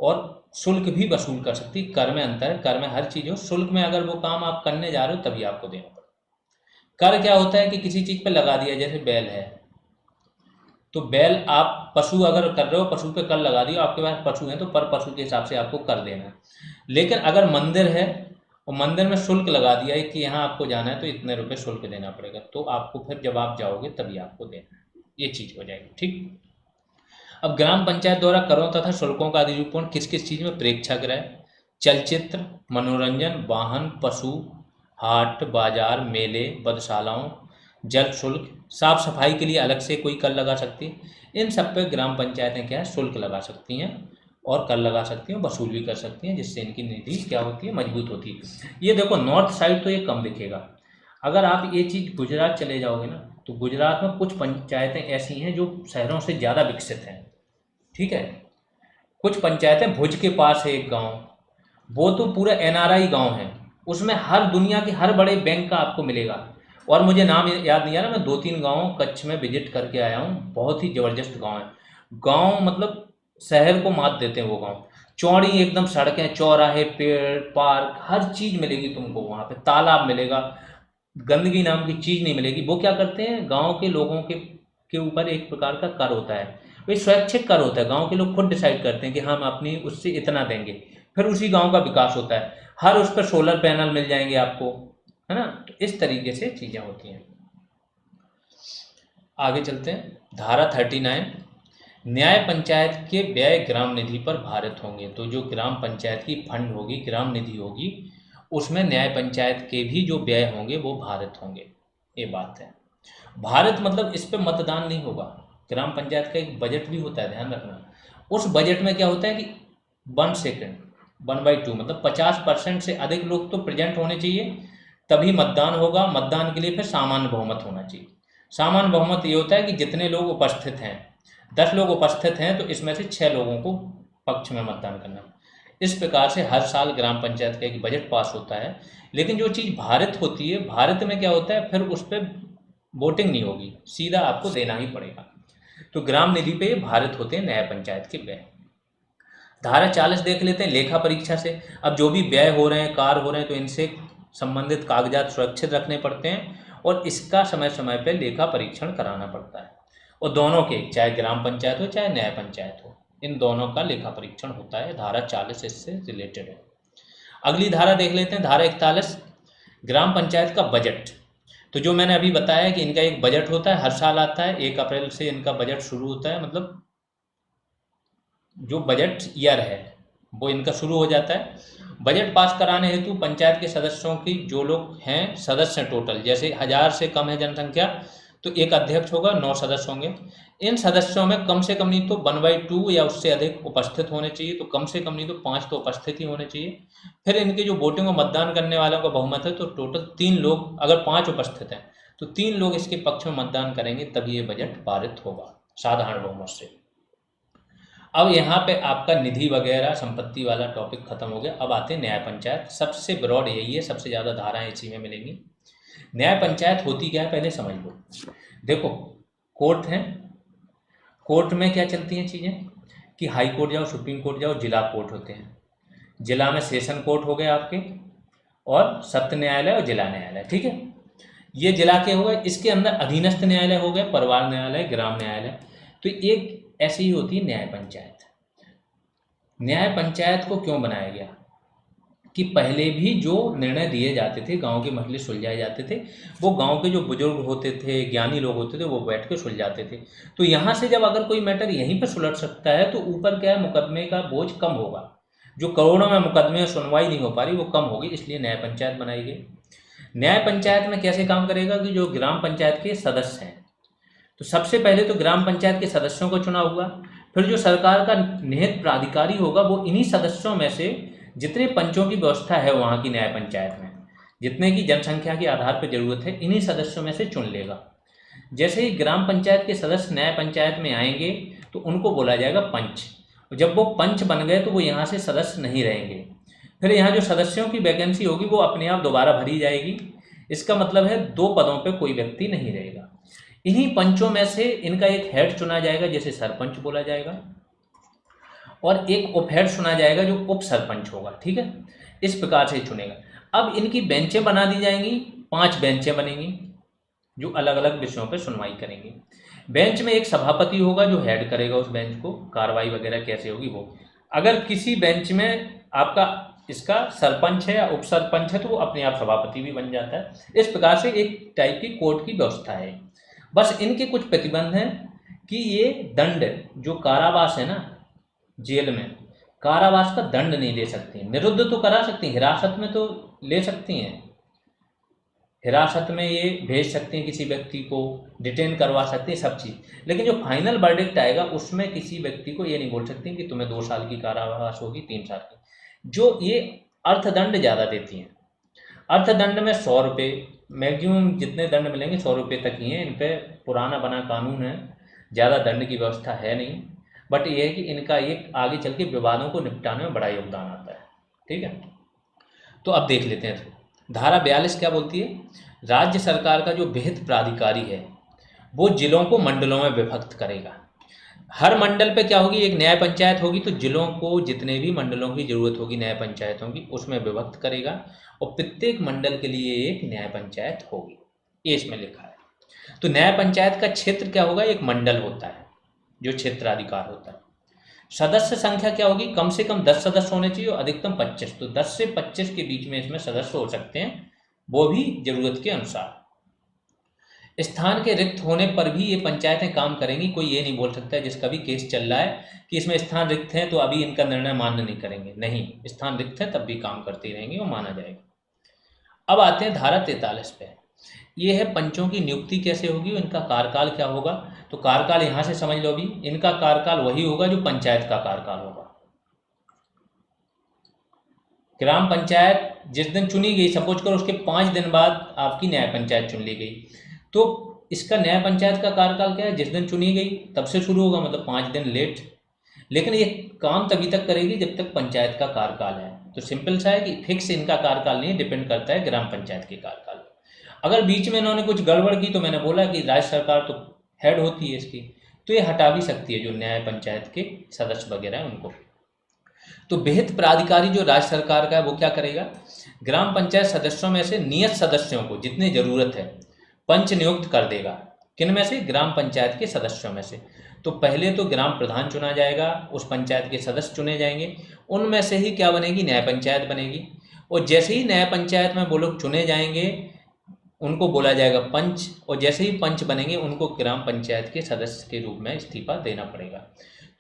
Speaker 1: और शुल्क भी वसूल कर सकती है। कर में अंतर है, कर में हर चीज़ हो, शुल्क में अगर वो काम आप करने जा रहे हो तभी आपको देना पड़ेगा। कर क्या होता है कि किसी चीज़ पर लगा दिया, जैसे बैल है तो बैल, आप पशु अगर कर रहे हो, पशु पे कर लगा दिया, आपके पास पशु है तो पर पशु के हिसाब से आपको कर देना है। लेकिन अगर मंदिर है और मंदिर में शुल्क लगा दिया है कि यहाँ आपको जाना है तो इतने रुपए शुल्क देना पड़ेगा, तो आपको फिर जब आप जाओगे तभी आपको देना है, ये चीज़ हो जाएगी। ठीक, अब ग्राम पंचायत द्वारा करों तथा शुल्कों का अधिरूपण किस किस चीज़ में, प्रेक्षागृह, चलचित्र, मनोरंजन, वाहन, पशु, हाट बाजार, मेले, वधशालाओं, जल शुल्क, साफ सफाई के लिए अलग से कोई कर लगा सकती है। इन सब पे ग्राम पंचायतें क्या है, शुल्क लगा सकती हैं और कर लगा सकती हैं, वसूल भी कर सकती हैं, जिससे इनकी निधि क्या होती है, मजबूत होती है। ये देखो नॉर्थ साइड तो ये कम दिखेगा, अगर आप ये चीज़ गुजरात चले जाओगे ना तो गुजरात में कुछ पंचायतें ऐसी हैं जो शहरों से ज़्यादा विकसित हैं। ठीक है, कुछ पंचायतें, भुज के पास है एक गाँव, वो तो पूरा NRI गाँव है, उसमें हर दुनिया के हर बड़े बैंक का आपको मिलेगा। और मुझे नाम याद नहीं आ रहा, मैं 2-3 गाँव कच्छ में विजिट करके आया हूँ, बहुत ही ज़बरदस्त गाँव है। गाँव मतलब शहर को मात देते हैं वो गाँव, चौड़ी एकदम सड़कें, चौराहे, पेड़, पार्क, हर चीज़ मिलेगी तुमको वहाँ पे, तालाब मिलेगा, गंदगी नाम की चीज़ नहीं मिलेगी। वो क्या करते हैं, गाँव के लोगों के ऊपर एक प्रकार का कर होता है, वो स्वैच्छिक कर होता है, गाँव के लोग खुद डिसाइड करते हैं कि हम अपनी उससे इतना देंगे, फिर उसी गाँव का विकास होता है, हर उस पर सोलर पैनल मिल जाएंगे आपको, है ना। तो इस तरीके से चीज़ें होती हैं। आगे चलते हैं, धारा 39, न्याय पंचायत के व्यय ग्राम निधि पर भारित होंगे। तो जो ग्राम पंचायत की फंड होगी, ग्राम निधि होगी, उसमें न्याय पंचायत के भी जो व्यय होंगे वो भारित होंगे, ये बात है। भारत मतलब इस पे मतदान नहीं होगा, ग्राम पंचायत का एक बजट भी होता है, ध्यान रखना। उस बजट में क्या होता है कि 1 सेकंड, 1/2 मतलब 50% से अधिक लोग तो प्रेजेंट होने चाहिए, तभी मतदान होगा। मतदान के लिए फिर सामान्य बहुमत होना चाहिए। सामान्य बहुमत ये होता है कि जितने लोग उपस्थित हैं, 10 लोग उपस्थित हैं तो इसमें से 6 लोगों को पक्ष में मतदान करना। इस प्रकार से हर साल ग्राम पंचायत का एक बजट पास होता है। लेकिन जो चीज़ भारत होती है, भारत में क्या होता है, फिर उस पर वोटिंग नहीं होगी, सीधा आपको देना ही पड़ेगा। तो ग्राम निधि पे भारत होते हैं न्याय पंचायत के व्यय। धारा 40 देख लेते हैं, लेखा परीक्षा से। अब जो भी व्यय हो रहे हैं, कार्य हो रहे हैं, तो इनसे संबंधित कागजात सुरक्षित रखने पड़ते हैं और इसका समय समय पर लेखा परीक्षण कराना पड़ता है। और दोनों के, चाहे ग्राम पंचायत हो चाहे न्याय पंचायत हो, इन दोनों का लेखा परीक्षण होता है। धारा 40 इससे रिलेटेड है। अगली धारा देख लेते हैं, धारा 41, ग्राम पंचायत का बजट। तो जो मैंने अभी बताया कि इनका एक बजट होता है, हर साल आता है, 1 अप्रैल से इनका बजट शुरू होता है, मतलब जो बजट ईयर है वो इनका शुरू हो जाता है। बजट पास कराने हेतु पंचायत के सदस्यों की, जो लोग हैं सदस्य टोटल, जैसे 1000 से कम है जनसंख्या तो एक अध्यक्ष होगा, 9 सदस्य होंगे। इन सदस्यों में कम से कम नहीं तो 1/2 या उससे अधिक उपस्थित होने चाहिए, तो कम से कम नहीं तो 5 तो उपस्थित ही होने चाहिए। फिर इनके जो वोटिंग और मतदान करने वालों का बहुमत है, तो टोटल 3 लोग, अगर 5 उपस्थित हैं तो 3 लोग इसके पक्ष में मतदान करेंगे, तभी ये बजट पारित होगा साधारण बहुमत से। अब यहाँ पे आपका निधि वगैरह संपत्ति वाला टॉपिक खत्म हो गया। अब आते हैं न्याय पंचायत। सबसे ब्रॉड यही है, सबसे ज़्यादा धाराएं इसी में मिलेंगी। न्याय पंचायत होती क्या है पहले समझ लो। देखो, कोर्ट है, कोर्ट में क्या चलती हैं चीज़ें कि हाई कोर्ट जाओ, सुप्रीम कोर्ट जाओ, जिला कोर्ट होते हैं। जिला में सेशन कोर्ट हो गए आपके, और सत्र न्यायालय और जिला न्यायालय, ठीक है। ये जिला के हो गए। इसके अंदर अधीनस्थ न्यायालय हो गए, परिवार न्यायालय, ग्राम न्यायालय। तो एक ऐसी ही होती है न्याय पंचायत। न्याय पंचायत को क्यों बनाया गया कि पहले भी जो निर्णय दिए जाते थे, गांव के मसले सुलझाए जाते थे, वो गांव के जो बुजुर्ग होते थे, ज्ञानी लोग होते थे, वो बैठ के सुलझाते थे। तो यहाँ से जब अगर कोई मैटर यहीं पर सुलझ सकता है तो ऊपर क्या है, मुकदमे का बोझ कम होगा। जो करोड़ों में मुकदमे सुनवाई नहीं हो पा रही वो कम होगी, इसलिए न्याय पंचायत बनाई गई। न्याय पंचायत में कैसे काम करेगा कि जो ग्राम पंचायत के सदस्य हैं, तो सबसे पहले तो ग्राम पंचायत के सदस्यों को चुना होगा। फिर जो सरकार का निहित प्राधिकारी होगा वो इन्हीं सदस्यों में से, जितने पंचों की व्यवस्था है वहाँ की न्याय पंचायत में, जितने की जनसंख्या के आधार पर जरूरत है, इन्हीं सदस्यों में से चुन लेगा। जैसे ही ग्राम पंचायत के सदस्य न्याय पंचायत में आएंगे तो उनको बोला जाएगा पंच। जब वो पंच बन गए तो वो यहाँ से सदस्य नहीं रहेंगे। फिर यहाँ जो सदस्यों की वैकेंसी होगी वो अपने आप दोबारा भरी जाएगी। इसका मतलब है 2 पदों पर कोई व्यक्ति नहीं रहेगा। इन्हीं पंचों में से इनका एक हेड चुना जाएगा, जिसे सरपंच बोला जाएगा, और एक उप हेड चुना जाएगा जो उप सरपंच होगा, ठीक है। इस प्रकार से चुनेगा। अब इनकी बेंचें बना दी जाएंगी, 5 बेंचें बनेंगी जो अलग अलग विषयों पर सुनवाई करेंगी। बेंच में एक सभापति होगा जो हेड करेगा उस बेंच को, कार्रवाई वगैरह कैसे होगी वो। अगर किसी बेंच में आपका इसका सरपंच है या उप सरपंच है तो वो अपने आप सभापति भी बन जाता है। इस प्रकार से एक टाइप की कोर्ट की व्यवस्था है। बस इनके कुछ प्रतिबंध हैं कि ये दंड, जो कारावास है ना, जेल में कारावास का दंड नहीं ले सकती। निरुद्ध तो करा सकती हैं, हिरासत में तो ले सकती हैं, हिरासत में ये भेज सकती हैं किसी व्यक्ति को, डिटेन करवा सकती हैं, सब चीज़। लेकिन जो फाइनल वर्डिक्ट आएगा उसमें किसी व्यक्ति को ये नहीं बोल सकती कि तुम्हें 2 साल की कारावास होगी, 3 साल की। जो ये अर्थदंड ज़्यादा देती हैं, अर्थदंड में 100 रुपये, मैक्सिमम जितने दंड मिलेंगे 100 रुपये तक ही हैं। इन पर पुराना बना कानून है, ज़्यादा दंड की व्यवस्था है नहीं। बट ये है कि इनका एक आगे चल के विवादों को निपटाने में बड़ा योगदान आता है, ठीक है। तो अब देख लेते हैं धारा 42 क्या बोलती है। राज्य सरकार का जो विहित प्राधिकारी है वो जिलों को मंडलों में विभक्त करेगा। हर मंडल पे क्या होगी, एक न्याय पंचायत होगी, तो जिलों को जितने भी मंडलों की जरूरत होगी न्याय पंचायतों की, उसमें विभक्त करेगा, और प्रत्येक मंडल के लिए एक न्याय पंचायत होगी, ये इसमें लिखा है। तो न्याय पंचायत का क्षेत्र क्या होगा, एक मंडल होता है जो क्षेत्राधिकार होता है। सदस्य संख्या क्या होगी, कम से कम 10 सदस्य होने चाहिए और अधिकतम 25। तो 10 से 25 के बीच में इसमें सदस्य हो सकते हैं, वो भी जरूरत के अनुसार। स्थान के रिक्त होने पर भी ये पंचायतें काम करेंगी। कोई ये नहीं बोल सकता जिसका भी केस चल रहा है कि इसमें स्थान रिक्त हैं तो अभी इनका निर्णय मान्य नहीं करेंगे। नहीं, स्थान रिक्त है तब भी काम करती रहेंगी और माना जाएगा। अब आते हैं धारा 43 पे। ये है पंचों की नियुक्ति कैसे होगी, इनका कार्यकाल क्या होगा। तो कार्यकाल यहाँ से समझ लो, भी इनका कार्यकाल वही होगा जो पंचायत का कार्यकाल होगा। ग्राम पंचायत जिस दिन चुनी गई, सपोज करो उसके 5 दिन बाद आपकी न्याय पंचायत चुन ली गई, तो इसका न्याय पंचायत का कार्यकाल क्या है, जिस दिन चुनी गई तब से शुरू होगा, मतलब 5 दिन लेट। लेकिन ये काम तभी तक करेगी जब तक पंचायत का कार्यकाल है। तो सिंपल सा है कि फिक्स इनका कार्यकाल नहीं, डिपेंड करता है ग्राम पंचायत के कार्यकाल। अगर बीच में इन्होंने कुछ गड़बड़ की, तो मैंने बोला कि राज्य सरकार तो हेड होती है इसकी, तो ये हटा भी सकती है जो न्याय पंचायत के सदस्य वगैरह हैं उनको। तो विहित प्राधिकारी जो राज्य सरकार का है वो क्या करेगा, ग्राम पंचायत सदस्यों में से नियत सदस्यों को जितनी जरूरत है पंच नियुक्त कर देगा। किन में से, ग्राम पंचायत के सदस्यों में से। तो पहले तो ग्राम प्रधान चुना जाएगा, उस पंचायत के सदस्य चुने जाएंगे, उनमें से ही क्या बनेगी, न्याय पंचायत बनेगी। और जैसे ही न्याय पंचायत में वो लोग चुने जाएंगे उनको बोला जाएगा पंच, और जैसे ही पंच बनेंगे उनको ग्राम पंचायत के सदस्य के रूप में इस्तीफा देना पड़ेगा।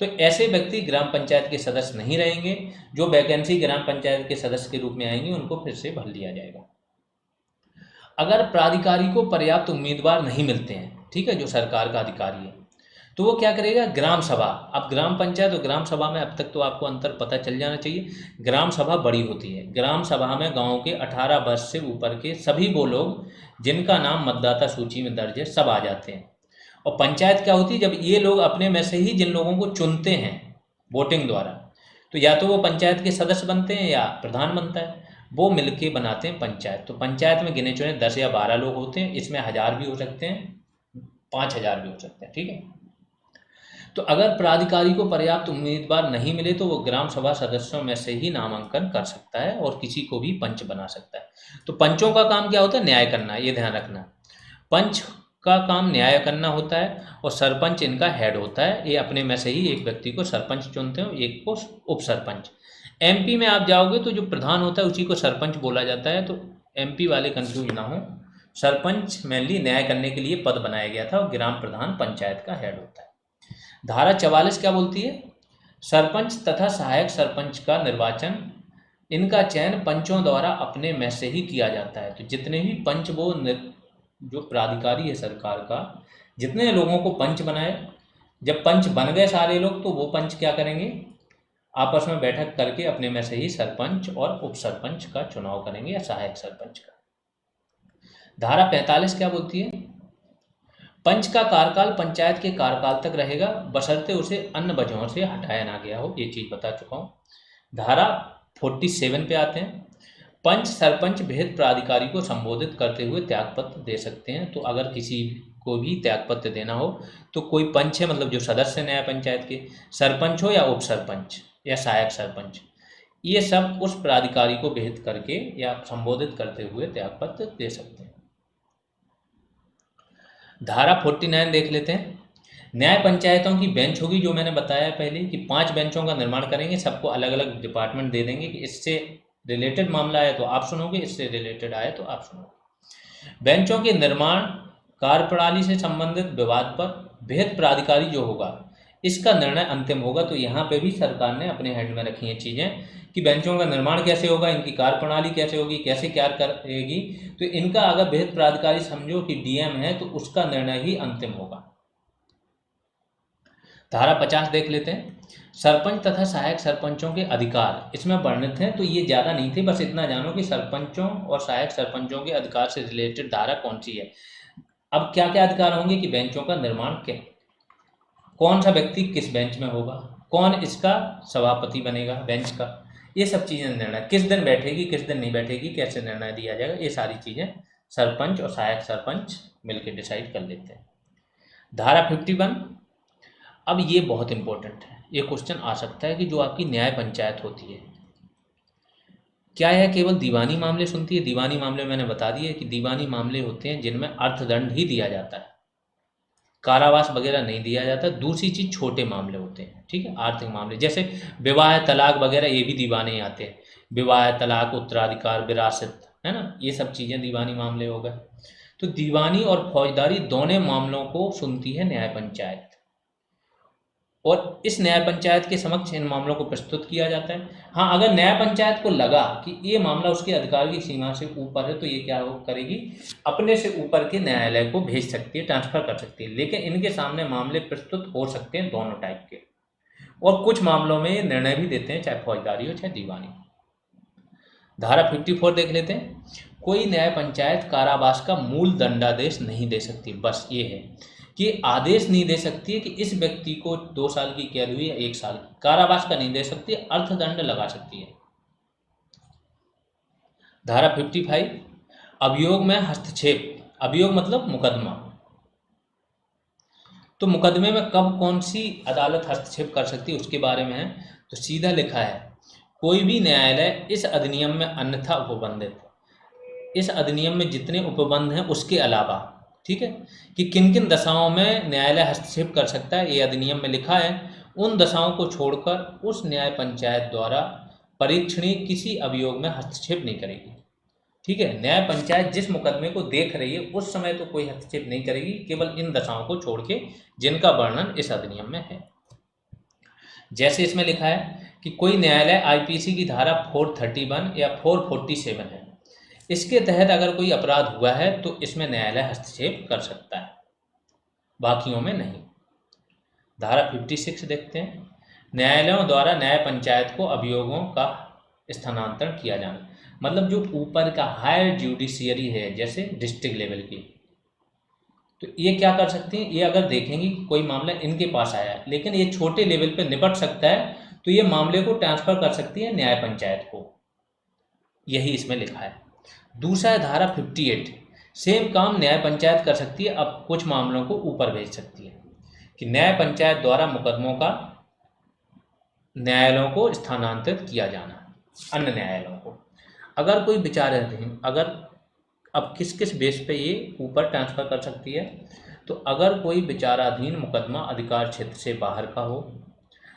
Speaker 1: तो ऐसे व्यक्ति ग्राम पंचायत के सदस्य नहीं रहेंगे, जो वैकेंसी ग्राम पंचायत के सदस्य के रूप में आएंगी उनको फिर से भर लिया जाएगा। अगर प्राधिकारी को पर्याप्त उम्मीदवार नहीं मिलते हैं, ठीक है, जो सरकार का अधिकारी है, तो वो क्या करेगा, ग्राम सभा। अब ग्राम पंचायत और ग्राम सभा में अब तक तो आपको अंतर पता चल जाना चाहिए। ग्राम सभा बड़ी होती है, ग्राम सभा में गांव के 18 वर्ष से ऊपर के सभी वो लोग जिनका नाम मतदाता सूची में दर्ज है सब आ जाते हैं। और पंचायत क्या होती है, जब ये लोग अपने में से ही जिन लोगों को चुनते हैं वोटिंग द्वारा, तो या तो वो पंचायत के सदस्य बनते हैं या प्रधान बनता है, वो मिलके बनाते हैं पंचायत। तो पंचायत में गिने चुने 10 या 12 लोग होते हैं, इसमें 1000 भी हो सकते हैं, 5000 भी हो सकते हैं, ठीक है। तो अगर प्राधिकारी को पर्याप्त उम्मीदवार नहीं मिले तो वो ग्राम सभा सदस्यों में से ही नामांकन कर सकता है और किसी को भी पंच बना सकता है। तो पंचों का काम क्या होता है, न्याय करना, ये ध्यान रखना। पंच का काम न्याय करना होता है और सरपंच इनका हेड होता है। ये अपने में से ही एक व्यक्ति को सरपंच चुनते हैं, एक को उप सरपंच। एमपी में आप जाओगे तो जो प्रधान होता है उसी को सरपंच बोला जाता है, तो एमपी वाले कंफ्यूज ना हो। सरपंच मेनली न्याय करने के लिए पद बनाया गया था और ग्राम प्रधान पंचायत का हेड होता है। धारा 44 क्या बोलती है, सरपंच तथा सहायक सरपंच का निर्वाचन, इनका चयन पंचों द्वारा अपने में से ही किया जाता है। तो जितने भी पंच वो जो प्राधिकारी है सरकार का, जितने लोगों को पंच बनाए, जब पंच बन गए सारे लोग, तो वो पंच क्या करेंगे, आपस में बैठक करके अपने में से ही सरपंच और उप सरपंच का चुनाव करेंगे या सहायक सरपंच का। धारा 45 क्या बोलती है, पंच का कार्यकाल पंचायत के कार्यकाल तक रहेगा बशर्ते उसे अन्य वजहों से हटाया ना गया हो, ये चीज बता चुका हूँ। धारा 47 पे आते हैं, पंच सरपंच विहित प्राधिकारी को संबोधित करते हुए त्यागपत्र दे सकते हैं। तो अगर किसी को भी त्यागपत्र देना हो तो कोई पंच है, मतलब जो सदस्य न्याय पंचायत के, सरपंच हो या उप सरपंच या सहायक सरपंच, ये सब उस प्राधिकारी को विहित करके या संबोधित करते हुए त्यागपत्र दे सकते हैं। धारा 49 देख लेते हैं। न्याय पंचायतों की बेंच होगी, जो मैंने बताया पहले कि 5 बेंचों का निर्माण करेंगे, सबको अलग अलग डिपार्टमेंट दे देंगे कि इससे रिलेटेड मामला आया तो आप सुनोगे, इससे रिलेटेड आया तो आप सुनोगे। बेंचों के निर्माण, कार्यप्रणाली से संबंधित विवाद पर विहित प्राधिकारी जो होगा इसका निर्णय अंतिम होगा। तो यहाँ पे भी सरकार ने अपने हैंड में रखी हैं चीज़ें कि बेंचों का निर्माण कैसे होगा, इनकी कार्यप्रणाली कैसे होगी, कैसे क्या करेगी। तो इनका अगर विहित प्राधिकारी समझो कि डीएम है तो उसका निर्णय ही अंतिम होगा। धारा 50 देख लेते हैं। सरपंच तथा सहायक सरपंचों के अधिकार इसमें वर्णित हैं, तो ये ज़्यादा नहीं थे, बस इतना जानो कि सरपंचों और सहायक सरपंचों के अधिकार से रिलेटेड धारा कौन सी है। अब क्या क्या अधिकार होंगे कि बेंचों का निर्माण क्या, कौन सा व्यक्ति किस बेंच में होगा, कौन इसका सभापति बनेगा बेंच का, ये सब चीज़ें निर्णय, किस दिन बैठेगी किस दिन नहीं बैठेगी, कैसे निर्णय दिया जाएगा, ये सारी चीज़ें सरपंच और सहायक सरपंच मिलकर डिसाइड कर लेते हैं। धारा 51, अब ये बहुत इंपॉर्टेंट है, ये क्वेश्चन आ सकता है कि जो आपकी न्याय पंचायत होती है, क्या यह केवल दीवानी मामले सुनती है। दीवानी मामले मैंने बता दिया कि दीवानी मामले होते हैं जिनमें अर्थदंड ही दिया जाता है, कारावास वगैरह नहीं दिया जाता। दूसरी चीज़ छोटे मामले होते हैं, ठीक है, आर्थिक मामले, जैसे विवाह तलाक वगैरह, ये भी दीवाने आते हैं। विवाह तलाक, उत्तराधिकार, विरासत, है ना, ये सब चीज़ें दीवानी मामले हो गए। तो दीवानी और फौजदारी दोनों मामलों को सुनती है न्याय पंचायत, और इस न्याय पंचायत के समक्ष इन मामलों को प्रस्तुत किया जाता है। हाँ, अगर न्याय पंचायत को लगा कि ये मामला उसके अधिकार की सीमा से ऊपर है तो ये क्या करेगी, अपने से ऊपर के न्यायालय को भेज सकती है, ट्रांसफर कर सकती है। लेकिन इनके सामने मामले प्रस्तुत हो सकते हैं दोनों टाइप के, और कुछ मामलों में ये निर्णय भी देते हैं, चाहे फौजदारी हो चाहे दीवानी। धारा 54 देख लेते हैं। कोई न्याय पंचायत कारावास का मूल दंडादेश नहीं दे सकती। बस ये है कि आदेश नहीं दे सकती है कि इस व्यक्ति को 2 साल की कैद हुई या 1 साल कारावास का नहीं दे सकती, अर्थदंड लगा सकती है। धारा 55 अभियोग में हस्तक्षेप। अभियोग मतलब मुकदमा। तो मुकदमे में कब कौन सी अदालत हस्तक्षेप कर सकती है उसके बारे में है। तो सीधा लिखा है, कोई भी न्यायालय इस अधिनियम में अन्यथा उपबंधित, इस अधिनियम में जितने उपबंध हैं उसके अलावा, ठीक है, कि किन किन दशाओं में न्यायालय हस्तक्षेप कर सकता है, ये अधिनियम में लिखा है। उन दशाओं को छोड़कर उस न्याय पंचायत द्वारा परीक्षणीय किसी अभियोग में हस्तक्षेप नहीं करेगी। ठीक है, न्याय पंचायत जिस मुकदमे को देख रही है उस समय तो कोई हस्तक्षेप नहीं करेगी, केवल इन दशाओं को छोड़ के जिनका वर्णन इस अधिनियम में है। जैसे इसमें लिखा है कि कोई न्यायालय आईपीसी की धारा 431 या 447 है, इसके तहत अगर कोई अपराध हुआ है तो इसमें न्यायालय हस्तक्षेप कर सकता है, बाकियों में नहीं। धारा 56 देखते हैं, न्यायालयों द्वारा न्याय पंचायत को अभियोगों का स्थानांतरण किया जाना। मतलब जो ऊपर का हायर ज्यूडिशियरी है, जैसे डिस्ट्रिक्ट लेवल की, तो ये क्या कर सकती हैं, ये अगर देखेंगी कोई मामला इनके पास आया है लेकिन ये छोटे लेवल पे निपट सकता है, तो ये मामले को ट्रांसफर कर सकती है न्याय पंचायत को। यही इसमें लिखा है। दूसरा है धारा 58, सेम काम न्याय पंचायत कर सकती है, अब कुछ मामलों को ऊपर भेज सकती है कि न्याय पंचायत द्वारा मुकदमों का न्यायालयों को स्थानांतरित किया जाना, अन्य न्यायालयों को। अगर कोई विचाराधीन, अगर अब किस किस बेस पे ये ऊपर ट्रांसफर कर सकती है, तो अगर कोई विचाराधीन मुकदमा अधिकार क्षेत्र से बाहर का हो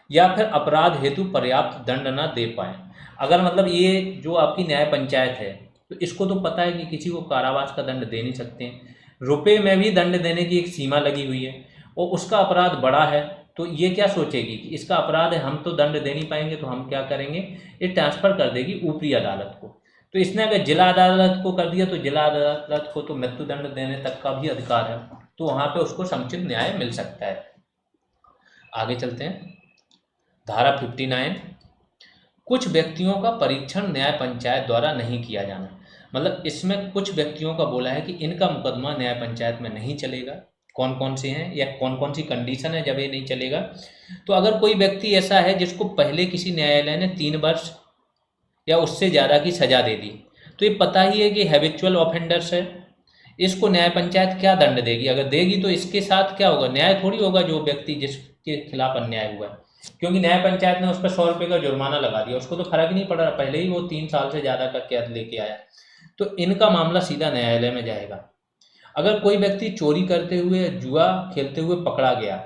Speaker 1: या फिर अपराध हेतु पर्याप्त दंड न दे पाए। अगर मतलब ये जो आपकी न्याय पंचायत है तो इसको तो पता है कि किसी को कारावास का दंड दे नहीं सकते हैं, रुपए में भी दंड देने की एक सीमा लगी हुई है, और उसका अपराध बड़ा है तो ये क्या सोचेगी कि इसका अपराध है, हम तो दंड दे नहीं पाएंगे, तो हम क्या करेंगे, ये ट्रांसफ़र कर देगी ऊपरी अदालत को। तो इसने अगर जिला अदालत को कर दिया तो जिला अदालत को तो मृत्युदंड देने तक का भी अधिकार है, तो वहाँ पे उसको समुचित न्याय मिल सकता है। आगे चलते हैं। धारा 59, कुछ व्यक्तियों का परीक्षण न्याय पंचायत द्वारा नहीं किया जाना। मतलब इसमें कुछ व्यक्तियों का बोला है कि इनका मुकदमा न्याय पंचायत में नहीं चलेगा। कौन कौन से हैं या कौन कौन सी कंडीशन है जब ये नहीं चलेगा। तो अगर कोई व्यक्ति ऐसा है जिसको पहले किसी न्यायालय ने 3 वर्ष या उससे ज़्यादा की सज़ा दे दी, तो ये पता ही है कि हैबिचुअल ऑफेंडर्स है, इसको न्याय पंचायत क्या दंड देगी। अगर देगी तो इसके साथ क्या होगा, न्याय थोड़ी होगा जो व्यक्ति जिसके खिलाफ अन्याय हुआ है, क्योंकि न्याय पंचायत ने उस पर 100 रुपये का जुर्माना लगा दिया, उसको तो फर्क ही नहीं पड़ रहा, पहले ही वो 3 साल से ज़्यादा का कैद लेके आया, तो इनका मामला सीधा न्यायालय में जाएगा। अगर कोई व्यक्ति चोरी करते हुए, जुआ खेलते हुए पकड़ा गया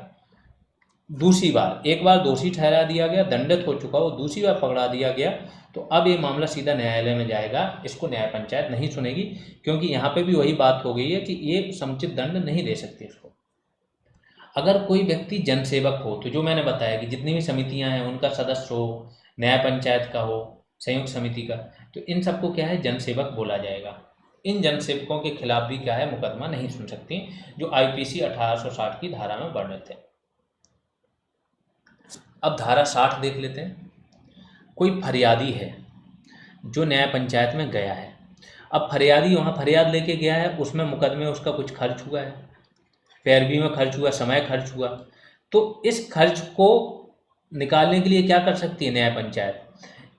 Speaker 1: दूसरी बार, एक बार दोषी ठहरा दिया गया, दंडित हो चुका हो, दूसरी बार पकड़ा दिया गया, तो अब ये मामला सीधा न्यायालय में जाएगा, इसको न्याय पंचायत नहीं सुनेगी, क्योंकि यहाँ पे भी वही बात हो गई है कि ये समुचित दंड नहीं दे सकती इसको। अगर कोई व्यक्ति जनसेवक हो, तो जो मैंने बताया कि जितनी भी समितियां हैं उनका सदस्य हो, न्याय पंचायत का हो, संयुक्त समिति का, तो इन सबको क्या है, जनसेवक बोला जाएगा। इन जनसेवकों के खिलाफ भी क्या है, मुकदमा नहीं सुन सकती, जो आईपीसी 1860 की धारा में वर्णित है। अब धारा 60 देख लेते हैं। कोई फरियादी है जो न्याय पंचायत में गया है, अब फरियादी वहाँ फरियाद लेके गया है, उसमें मुकदमे उसका कुछ खर्च हुआ है, पैरवी में खर्च हुआ, समय खर्च हुआ, तो इस खर्च को निकालने के लिए क्या कर सकती है न्याय पंचायत,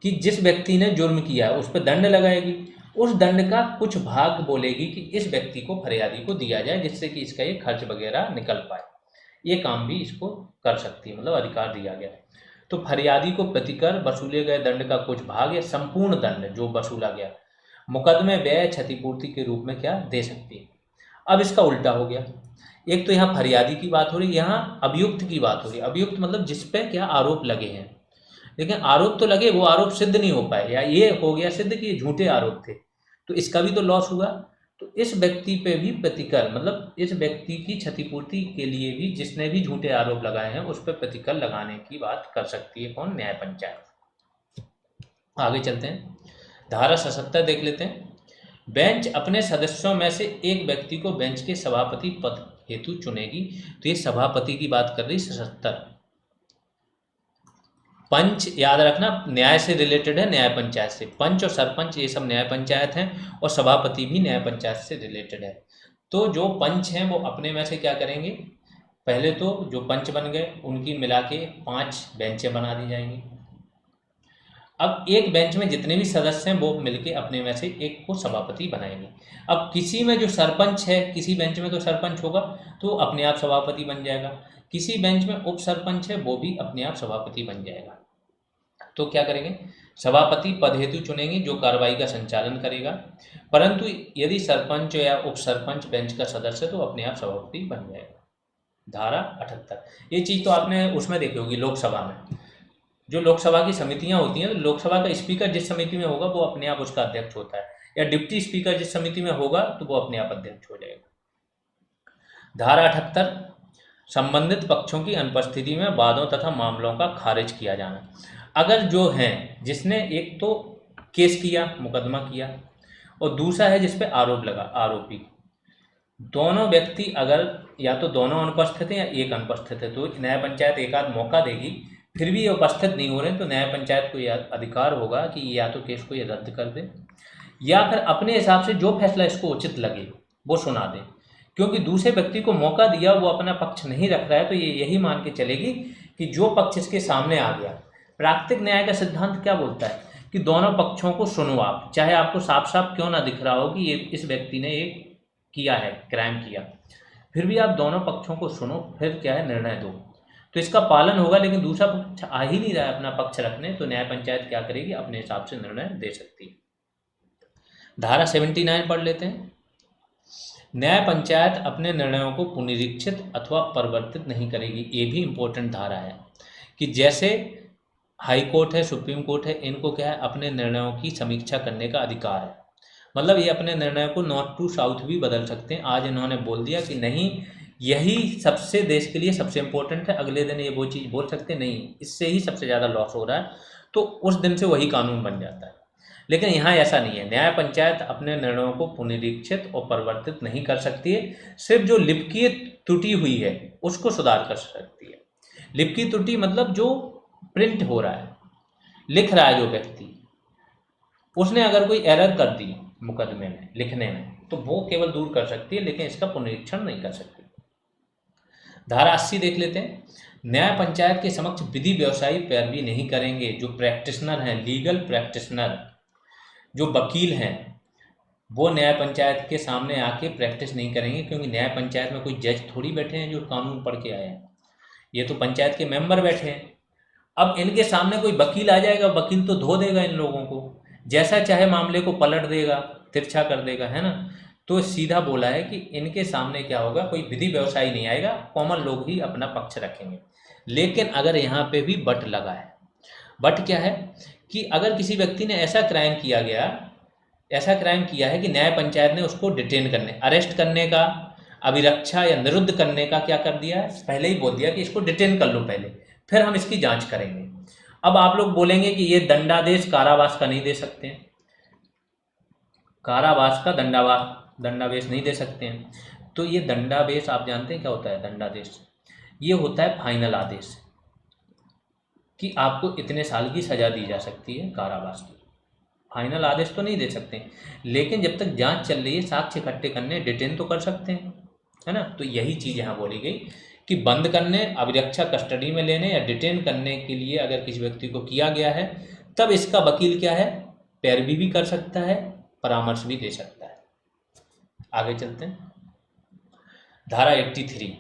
Speaker 1: कि जिस व्यक्ति ने जुर्म किया है उस पर दंड लगाएगी, उस दंड का कुछ भाग बोलेगी कि इस व्यक्ति को, फरियादी को दिया जाए, जिससे कि इसका ये खर्च वगैरह निकल पाए। ये काम भी इसको कर सकती है, मतलब अधिकार दिया गया है। तो फरियादी को प्रतिकर वसूले गए दंड का कुछ भाग या संपूर्ण दंड जो वसूला गया मुकदमे व्यय क्षतिपूर्ति के रूप में क्या दे सकती है। अब इसका उल्टा हो गया, एक तो यहाँ फरियादी की बात हो रही है, यहाँ अभियुक्त की बात हो रही है। अभियुक्त मतलब जिस पे क्या आरोप लगे हैं, लेकिन आरोप तो लगे, वो आरोप सिद्ध नहीं हो पाए, या ये हो गया सिद्ध कि ये झूठे आरोप थे, तो इसका भी तो लॉस हुआ। तो इस व्यक्ति पे भी प्रतिकर, मतलब इस व्यक्ति की क्षतिपूर्ति के लिए भी जिसने भी झूठे आरोप लगाए हैं उस पर प्रतिकर लगाने की बात कर सकती है कौन, न्याय पंचायत। आगे चलते हैं। धारा 77 देख लेते हैं। बेंच अपने सदस्यों में से एक व्यक्ति को बेंच के सभापति पद हेतु चुनेगी। तो ये सभापति की बात कर रही 77। पंच याद रखना न्याय से रिलेटेड है, न्याय पंचायत से। पंच और सरपंच ये सब न्याय पंचायत हैं और सभापति भी न्याय पंचायत से रिलेटेड है। तो जो पंच हैं वो अपने में से क्या करेंगे, पहले तो जो पंच बन गए उनकी मिला के 5 बेंचें बना दी जाएंगी। अब एक बेंच में जितने भी सदस्य हैं वो मिलके अपने में से एक को सभापति बनाएंगे। अब किसी में जो सरपंच है, किसी बेंच में तो सरपंच होगा तो अपने आप सभापति बन जाएगा, किसी बेंच में उप सरपंच है वो भी अपने आप सभापति बन जाएगा। तो क्या करेंगे, सभापति पद हेतु चुनेंगे जो कार्रवाई का संचालन करेगा, परंतु यदि सरपंच या उप सरपंच बेंच का सदस्य तो अपने आप सभापति बन जाएगा। धारा 78, ये चीज़ तो आपने उसमें देखी होगी लोकसभा में, जो लोकसभा की समितियां होती हैं तो लोकसभा का स्पीकर जिस समिति में होगा वो अपने आप उसका अध्यक्ष होता है, या डिप्टी स्पीकर जिस समिति में होगा तो वो अपने आप अध्यक्ष हो जाएगा। धारा 78, संबंधित पक्षों की अनुपस्थिति में वादों तथा मामलों का खारिज किया जाना। अगर जो है जिसने एक तो केस किया, मुकदमा किया, और दूसरा है जिस पे आरोप लगा, आरोपी, दोनों व्यक्ति अगर या तो दोनों अनुपस्थित हैं या एक अनुपस्थित है तो न्याय पंचायत एक आध मौका देगी, फिर भी ये उपस्थित नहीं हो रहे हैं तो न्याय पंचायत को यह अधिकार होगा कि या तो केस को ये रद्द कर दे या फिर अपने हिसाब से जो फैसला इसको उचित लगे वो सुना दे। क्योंकि दूसरे व्यक्ति को मौका दिया, वो अपना पक्ष नहीं रख रहा है, तो ये यही मान के चलेगी कि जो पक्ष इसके सामने आ गया। प्राकृतिक न्याय का सिद्धांत क्या बोलता है कि दोनों पक्षों को सुनो आप, चाहे आपको साफ साफ क्यों ना दिख रहा हो कि ये इस व्यक्ति ने ये किया है, क्राइम किया, फिर भी आप दोनों पक्षों को सुनो, फिर क्या है निर्णय दो, तो इसका पालन होगा। लेकिन दूसरा पक्ष आ ही नहीं रहा है अपना पक्ष रखने, तो न्याय पंचायत क्या करेगी, अपने हिसाब से निर्णय दे सकती है। धारा 79 पढ़ लेते हैं। न्याय पंचायत अपने निर्णयों को पुनरीक्षित अथवा परिवर्तित नहीं करेगी। ये भी इम्पोर्टेंट धारा है कि जैसे हाई कोर्ट है, सुप्रीम कोर्ट है, इनको क्या है, अपने निर्णयों की समीक्षा करने का अधिकार है। मतलब ये अपने निर्णय को नॉर्थ टू साउथ भी बदल सकते हैं। आज इन्होंने बोल दिया कि नहीं यही सबसे देश के लिए सबसे इम्पोर्टेंट है, अगले दिन ये वो चीज़ बोल सकते नहीं, इससे ही सबसे ज़्यादा लॉस हो रहा है, तो उस दिन से वही कानून बन जाता है। लेकिन यहाँ ऐसा नहीं है, न्याय पंचायत अपने निर्णयों को पुनरीक्षित और परिवर्तित नहीं कर सकती है, सिर्फ जो लिपकीय त्रुटि हुई है उसको सुधार कर सकती है। लिपकीय त्रुटि मतलब जो प्रिंट हो रहा है, लिख रहा है जो व्यक्ति, उसने अगर कोई एरर कर दी मुकदमे में लिखने में तो वो केवल दूर कर सकती है, लेकिन इसका पुनरीक्षण नहीं कर सकती। धारा 80 देख लेते हैं। न्याय पंचायत के समक्ष विधि व्यवसायी पैरवी नहीं करेंगे। जो प्रैक्टिशनर हैं, लीगल प्रैक्टिशनर, जो वकील हैं, वो न्याय पंचायत के सामने आके प्रैक्टिस नहीं करेंगे, क्योंकि न्याय पंचायत में कोई जज थोड़ी बैठे हैं जो कानून पढ़ के आए हैं, ये तो पंचायत के मेंबर बैठे हैं। अब इनके सामने कोई वकील आ जाएगा, वकील तो धो देगा इन लोगों को, जैसा चाहे मामले को पलट देगा, तिरछा कर देगा, है ना। तो सीधा बोला है कि इनके सामने क्या होगा, कोई विधि व्यवसायी नहीं आएगा, कॉमन लोग ही अपना पक्ष रखेंगे। लेकिन अगर यहाँ पे भी बट लगा है। बट क्या है कि अगर किसी व्यक्ति ने ऐसा क्राइम किया है कि न्याय पंचायत ने उसको डिटेन करने, अरेस्ट करने का, अभिरक्षा या निरुद्ध करने का क्या कर दिया है, पहले ही बोल दिया कि इसको डिटेन कर लो पहले, फिर हम इसकी जांच करेंगे। अब आप लोग बोलेंगे कि ये दंडादेश कारावास का नहीं दे सकते हैं, कारावास का दंडावेश नहीं दे सकते हैं। तो ये दंडावेश आप जानते हैं क्या होता है? दंडादेश ये होता है फाइनल आदेश कि आपको इतने साल की सज़ा दी जा सकती है कारावास की। फाइनल आदेश तो नहीं दे सकते, लेकिन जब तक जांच चल रही है, साक्ष्य इकट्ठे करने, डिटेन तो कर सकते हैं, है ना। तो यही चीज़ यहाँ बोली गई कि बंद करने, अभिरक्षा कस्टडी में लेने या डिटेन करने के लिए अगर किसी व्यक्ति को किया गया है, तब इसका वकील क्या है, पैरवी भी कर सकता है, परामर्श भी दे सकता है। आगे चलते हैं। धारा 83,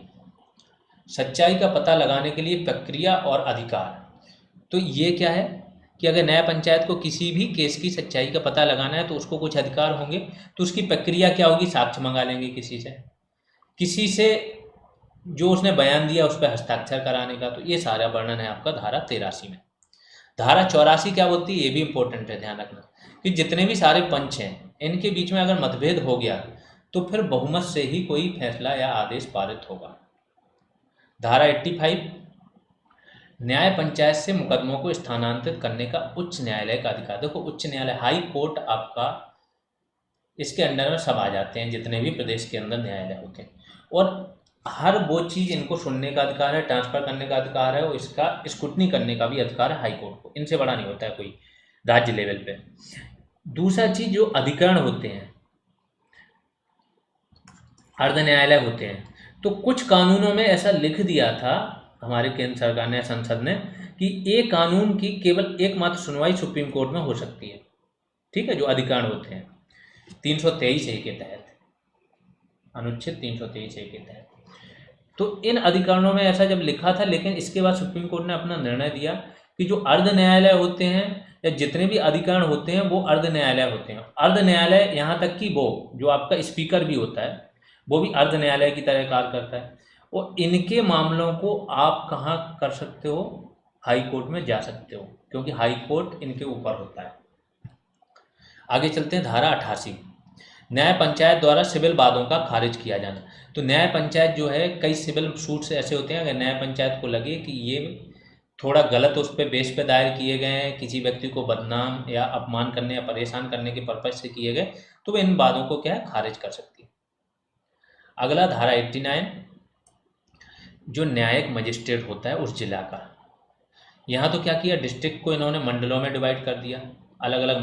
Speaker 1: सच्चाई का पता लगाने के लिए प्रक्रिया और अधिकार। तो ये क्या है कि अगर न्याय पंचायत को किसी भी केस की सच्चाई का पता लगाना है तो उसको कुछ अधिकार होंगे। तो उसकी प्रक्रिया क्या होगी, साक्ष्य मंगा लेंगे किसी से जो उसने बयान दिया उस पर हस्ताक्षर कराने का। तो ये सारा वर्णन है आपका धारा 83 में। धारा 84 क्या बोलती है, ये भी इंपॉर्टेंट है, ध्यान रखना कि जितने भी सारे पंच हैं इनके बीच में अगर मतभेद हो गया तो फिर बहुमत से ही कोई फैसला या आदेश पारित होगा। धारा 85, न्याय पंचायत से मुकदमों को स्थानांतरित करने का उच्च न्यायालय का अधिकार। देखो उच्च न्यायालय, हाई कोर्ट आपका इसके अंडर में सब आ जाते हैं, जितने भी प्रदेश के अंदर न्यायालय होते हैं। और हर वो चीज़ इनको सुनने का अधिकार है, ट्रांसफ़र करने का अधिकार है और इसका स्क्रूटनी करने का भी अधिकार है हाई कोर्ट को। इनसे बड़ा नहीं होता है कोई राज्य लेवल पे। दूसरा चीज़, जो अधिकरण होते हैं, अर्ध न्यायालय होते हैं, तो कुछ कानूनों में ऐसा लिख दिया था हमारे केंद्र सरकार ने, संसद ने, कि एक कानून की केवल एकमात्र सुनवाई सुप्रीम कोर्ट में हो सकती है। ठीक है, जो अधिकरण होते हैं 323A के तहत, अनुच्छेद 323A के तहत। तो इन अधिकरणों में ऐसा जब लिखा था, लेकिन इसके बाद सुप्रीम कोर्ट ने अपना निर्णय दिया कि जो अर्ध न्यायालय होते हैं या जितने भी अधिकरण होते हैं वो अर्ध न्यायालय होते हैं। अर्ध न्यायालय यहाँ तक कि वो जो आपका स्पीकर भी होता है वो भी अर्ध न्यायालय की तरह कार्य करता है। और इनके मामलों को आप कहाँ कर सकते हो? हाई कोर्ट में जा सकते हो, क्योंकि हाई कोर्ट इनके ऊपर होता है। आगे चलते हैं, धारा 88, न्याय पंचायत द्वारा सिविल वादों का खारिज किया जाना। तो न्याय पंचायत जो है, कई सिविल सूट्स ऐसे होते हैं, अगर न्याय पंचायत को लगे कि ये थोड़ा गलत उस पर बेस पे दायर किए गए हैं, किसी व्यक्ति को बदनाम या अपमान करने या परेशान करने के पर्पज से किए गए, तो वो इन वादों को क्या है, खारिज कर सकती है। अगला धारा 89, जो न्यायिक मजिस्ट्रेट होता है उस जिला का। यहाँ तो क्या किया, डिस्ट्रिक्ट को इन्होंने मंडलों में डिवाइड कर दिया, अलग अलग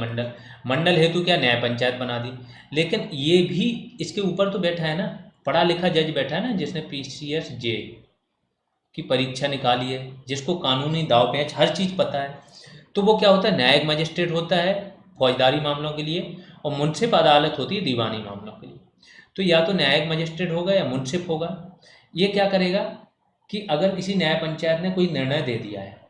Speaker 1: मंडल हेतु क्या न्याय पंचायत बना दी। लेकिन ये भी इसके ऊपर तो बैठा है ना, पढ़ा लिखा जज बैठा है ना, जिसने PCS जे की परीक्षा निकाली है, जिसको कानूनी दाव पेच हर चीज़ पता है। तो वो क्या होता है, न्यायिक मजिस्ट्रेट होता है फौजदारी मामलों के लिए, और मुंसिफ अदालत होती है दीवानी मामलों के लिए। तो या तो न्यायिक मजिस्ट्रेट होगा या मुंसिफ होगा। ये क्या करेगा कि अगर किसी न्याय पंचायत ने कोई निर्णय दे दिया है,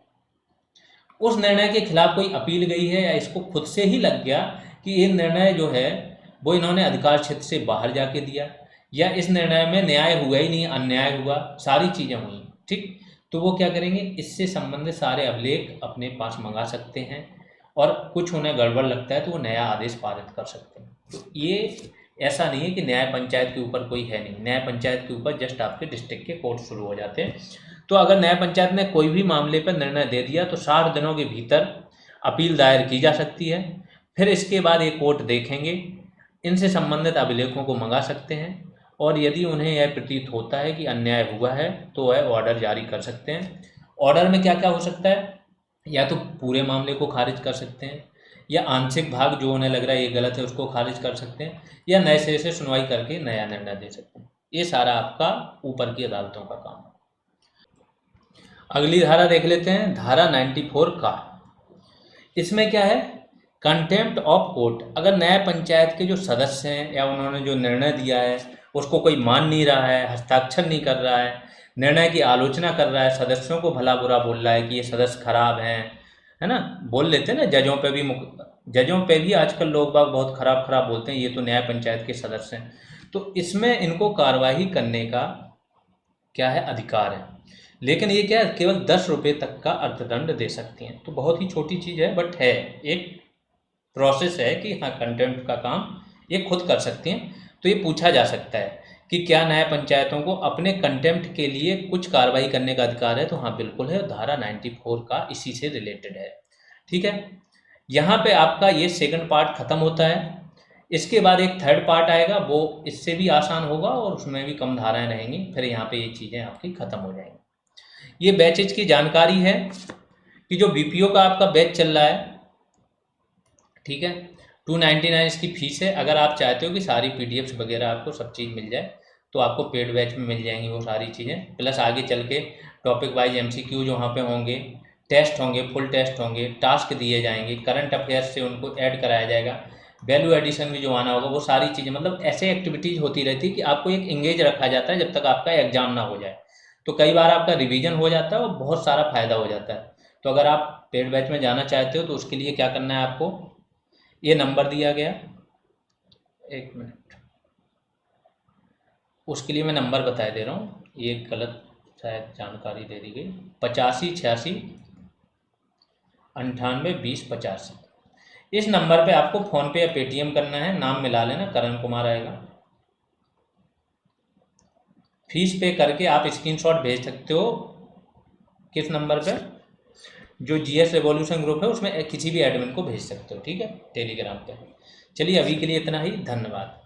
Speaker 1: उस निर्णय के खिलाफ कोई अपील गई है, या इसको खुद से ही लग गया कि ये निर्णय जो है वो इन्होंने अधिकार क्षेत्र से बाहर जाके दिया, या इस निर्णय में न्याय हुआ ही नहीं, अन्याय हुआ, सारी चीज़ें हुई, ठीक, तो वो क्या करेंगे, इससे संबंधित सारे अभिलेख अपने पास मंगा सकते हैं, और कुछ उन्हें गड़बड़ लगता है तो वो नया आदेश पारित कर सकते हैं। तो ये ऐसा नहीं है कि न्याय पंचायत के ऊपर कोई है नहीं, न्याय पंचायत के ऊपर जस्ट आपके डिस्ट्रिक्ट के कोर्ट शुरू हो जाते हैं। तो अगर न्याय पंचायत ने कोई भी मामले पर निर्णय दे दिया तो 60 दिनों के भीतर अपील दायर की जा सकती है। फिर इसके बाद ये कोर्ट देखेंगे, इनसे संबंधित अभिलेखों को मंगा सकते हैं, और यदि उन्हें यह प्रतीत होता है कि अन्याय हुआ है तो वह ऑर्डर जारी कर सकते हैं। ऑर्डर में क्या क्या हो सकता है, या तो पूरे मामले को खारिज कर सकते हैं, या आंशिक भाग जो उन्हें लग रहा है ये गलत है उसको खारिज कर सकते हैं, या नए सिरे से सुनवाई करके नया निर्णय दे सकते हैं। ये सारा आपका ऊपर की अदालतों का काम है। अगली धारा देख लेते हैं, धारा 94 का। इसमें क्या है, कंटेम्प्ट ऑफ कोर्ट। अगर न्याय पंचायत के जो सदस्य हैं या उन्होंने जो निर्णय दिया है उसको कोई मान नहीं रहा है, हस्ताक्षर नहीं कर रहा है, निर्णय की आलोचना कर रहा है, सदस्यों को भला बुरा बोल रहा है कि ये सदस्य खराब हैं, है ना, बोल लेते हैं ना, जजों पे भी आजकल लोग बाग बहुत खराब खराब बोलते हैं, ये तो न्याय पंचायत के सदस्य हैं। तो इसमें इनको कार्रवाई करने का क्या है, अधिकार है। लेकिन ये क्या है, केवल 10 रुपये तक का अर्थदंड दे सकती हैं। तो बहुत ही छोटी चीज़ है, बट है, एक प्रोसेस है कि हाँ, कंटेम्प्ट का काम ये खुद कर सकती हैं। तो ये पूछा जा सकता है कि क्या न्याय पंचायतों को अपने कंटेम्प्ट के लिए कुछ कार्रवाई करने का अधिकार है, तो हाँ बिल्कुल है, धारा 94 का इसी से रिलेटेड है। ठीक है, यहाँ पे आपका ये सेकंड पार्ट खत्म होता है। इसके बाद एक थर्ड पार्ट आएगा, वो इससे भी आसान होगा और उसमें भी कम धाराएं रहेंगी। फिर यहाँ पे ये चीज़ें आपकी खत्म हो जाएंगी। ये बैचेज की जानकारी है कि जो BPO का आपका बैच चल रहा है, ठीक है, 299 इसकी फीस है। अगर आप चाहते हो कि सारी PDFs वगैरह आपको सब चीज़ मिल जाए तो आपको पेड बैच में मिल जाएंगी वो सारी चीज़ें, प्लस आगे चल के टॉपिक वाइज MCQ जो वहाँ पे होंगे, टेस्ट होंगे, फुल टेस्ट होंगे, टास्क दिए जाएंगे, करंट अफेयर्स से उनको ऐड कराया जाएगा, वैल्यू एडिशन भी जो आना होगा, वो सारी चीज़ें, मतलब ऐसे एक्टिविटीज़ होती रहती है कि आपको एक इंगेज रखा जाता है जब तक आपका एग्जाम ना हो जाए। तो कई बार आपका रिवीजन हो जाता है और बहुत सारा फ़ायदा हो जाता है। तो अगर आप पेड बैच में जाना चाहते हो तो उसके लिए क्या करना है आपको, ये नंबर दिया गया, एक मिनट, उसके लिए मैं नंबर बता दे रहा हूँ, ये गलत शायद जानकारी दे दी गई, 8586982085। इस नंबर पे आपको फ़ोनपे या पेटीएम करना है, नाम मिला लेना, करण कुमार आएगा। फीस पे करके आप स्क्रीनशॉट भेज सकते हो, किस नंबर पे, जो GS रेवोल्यूशन ग्रुप है उसमें किसी भी एडमिन को भेज सकते हो, ठीक है, टेलीग्राम पे। चलिए अभी के लिए इतना ही, धन्यवाद।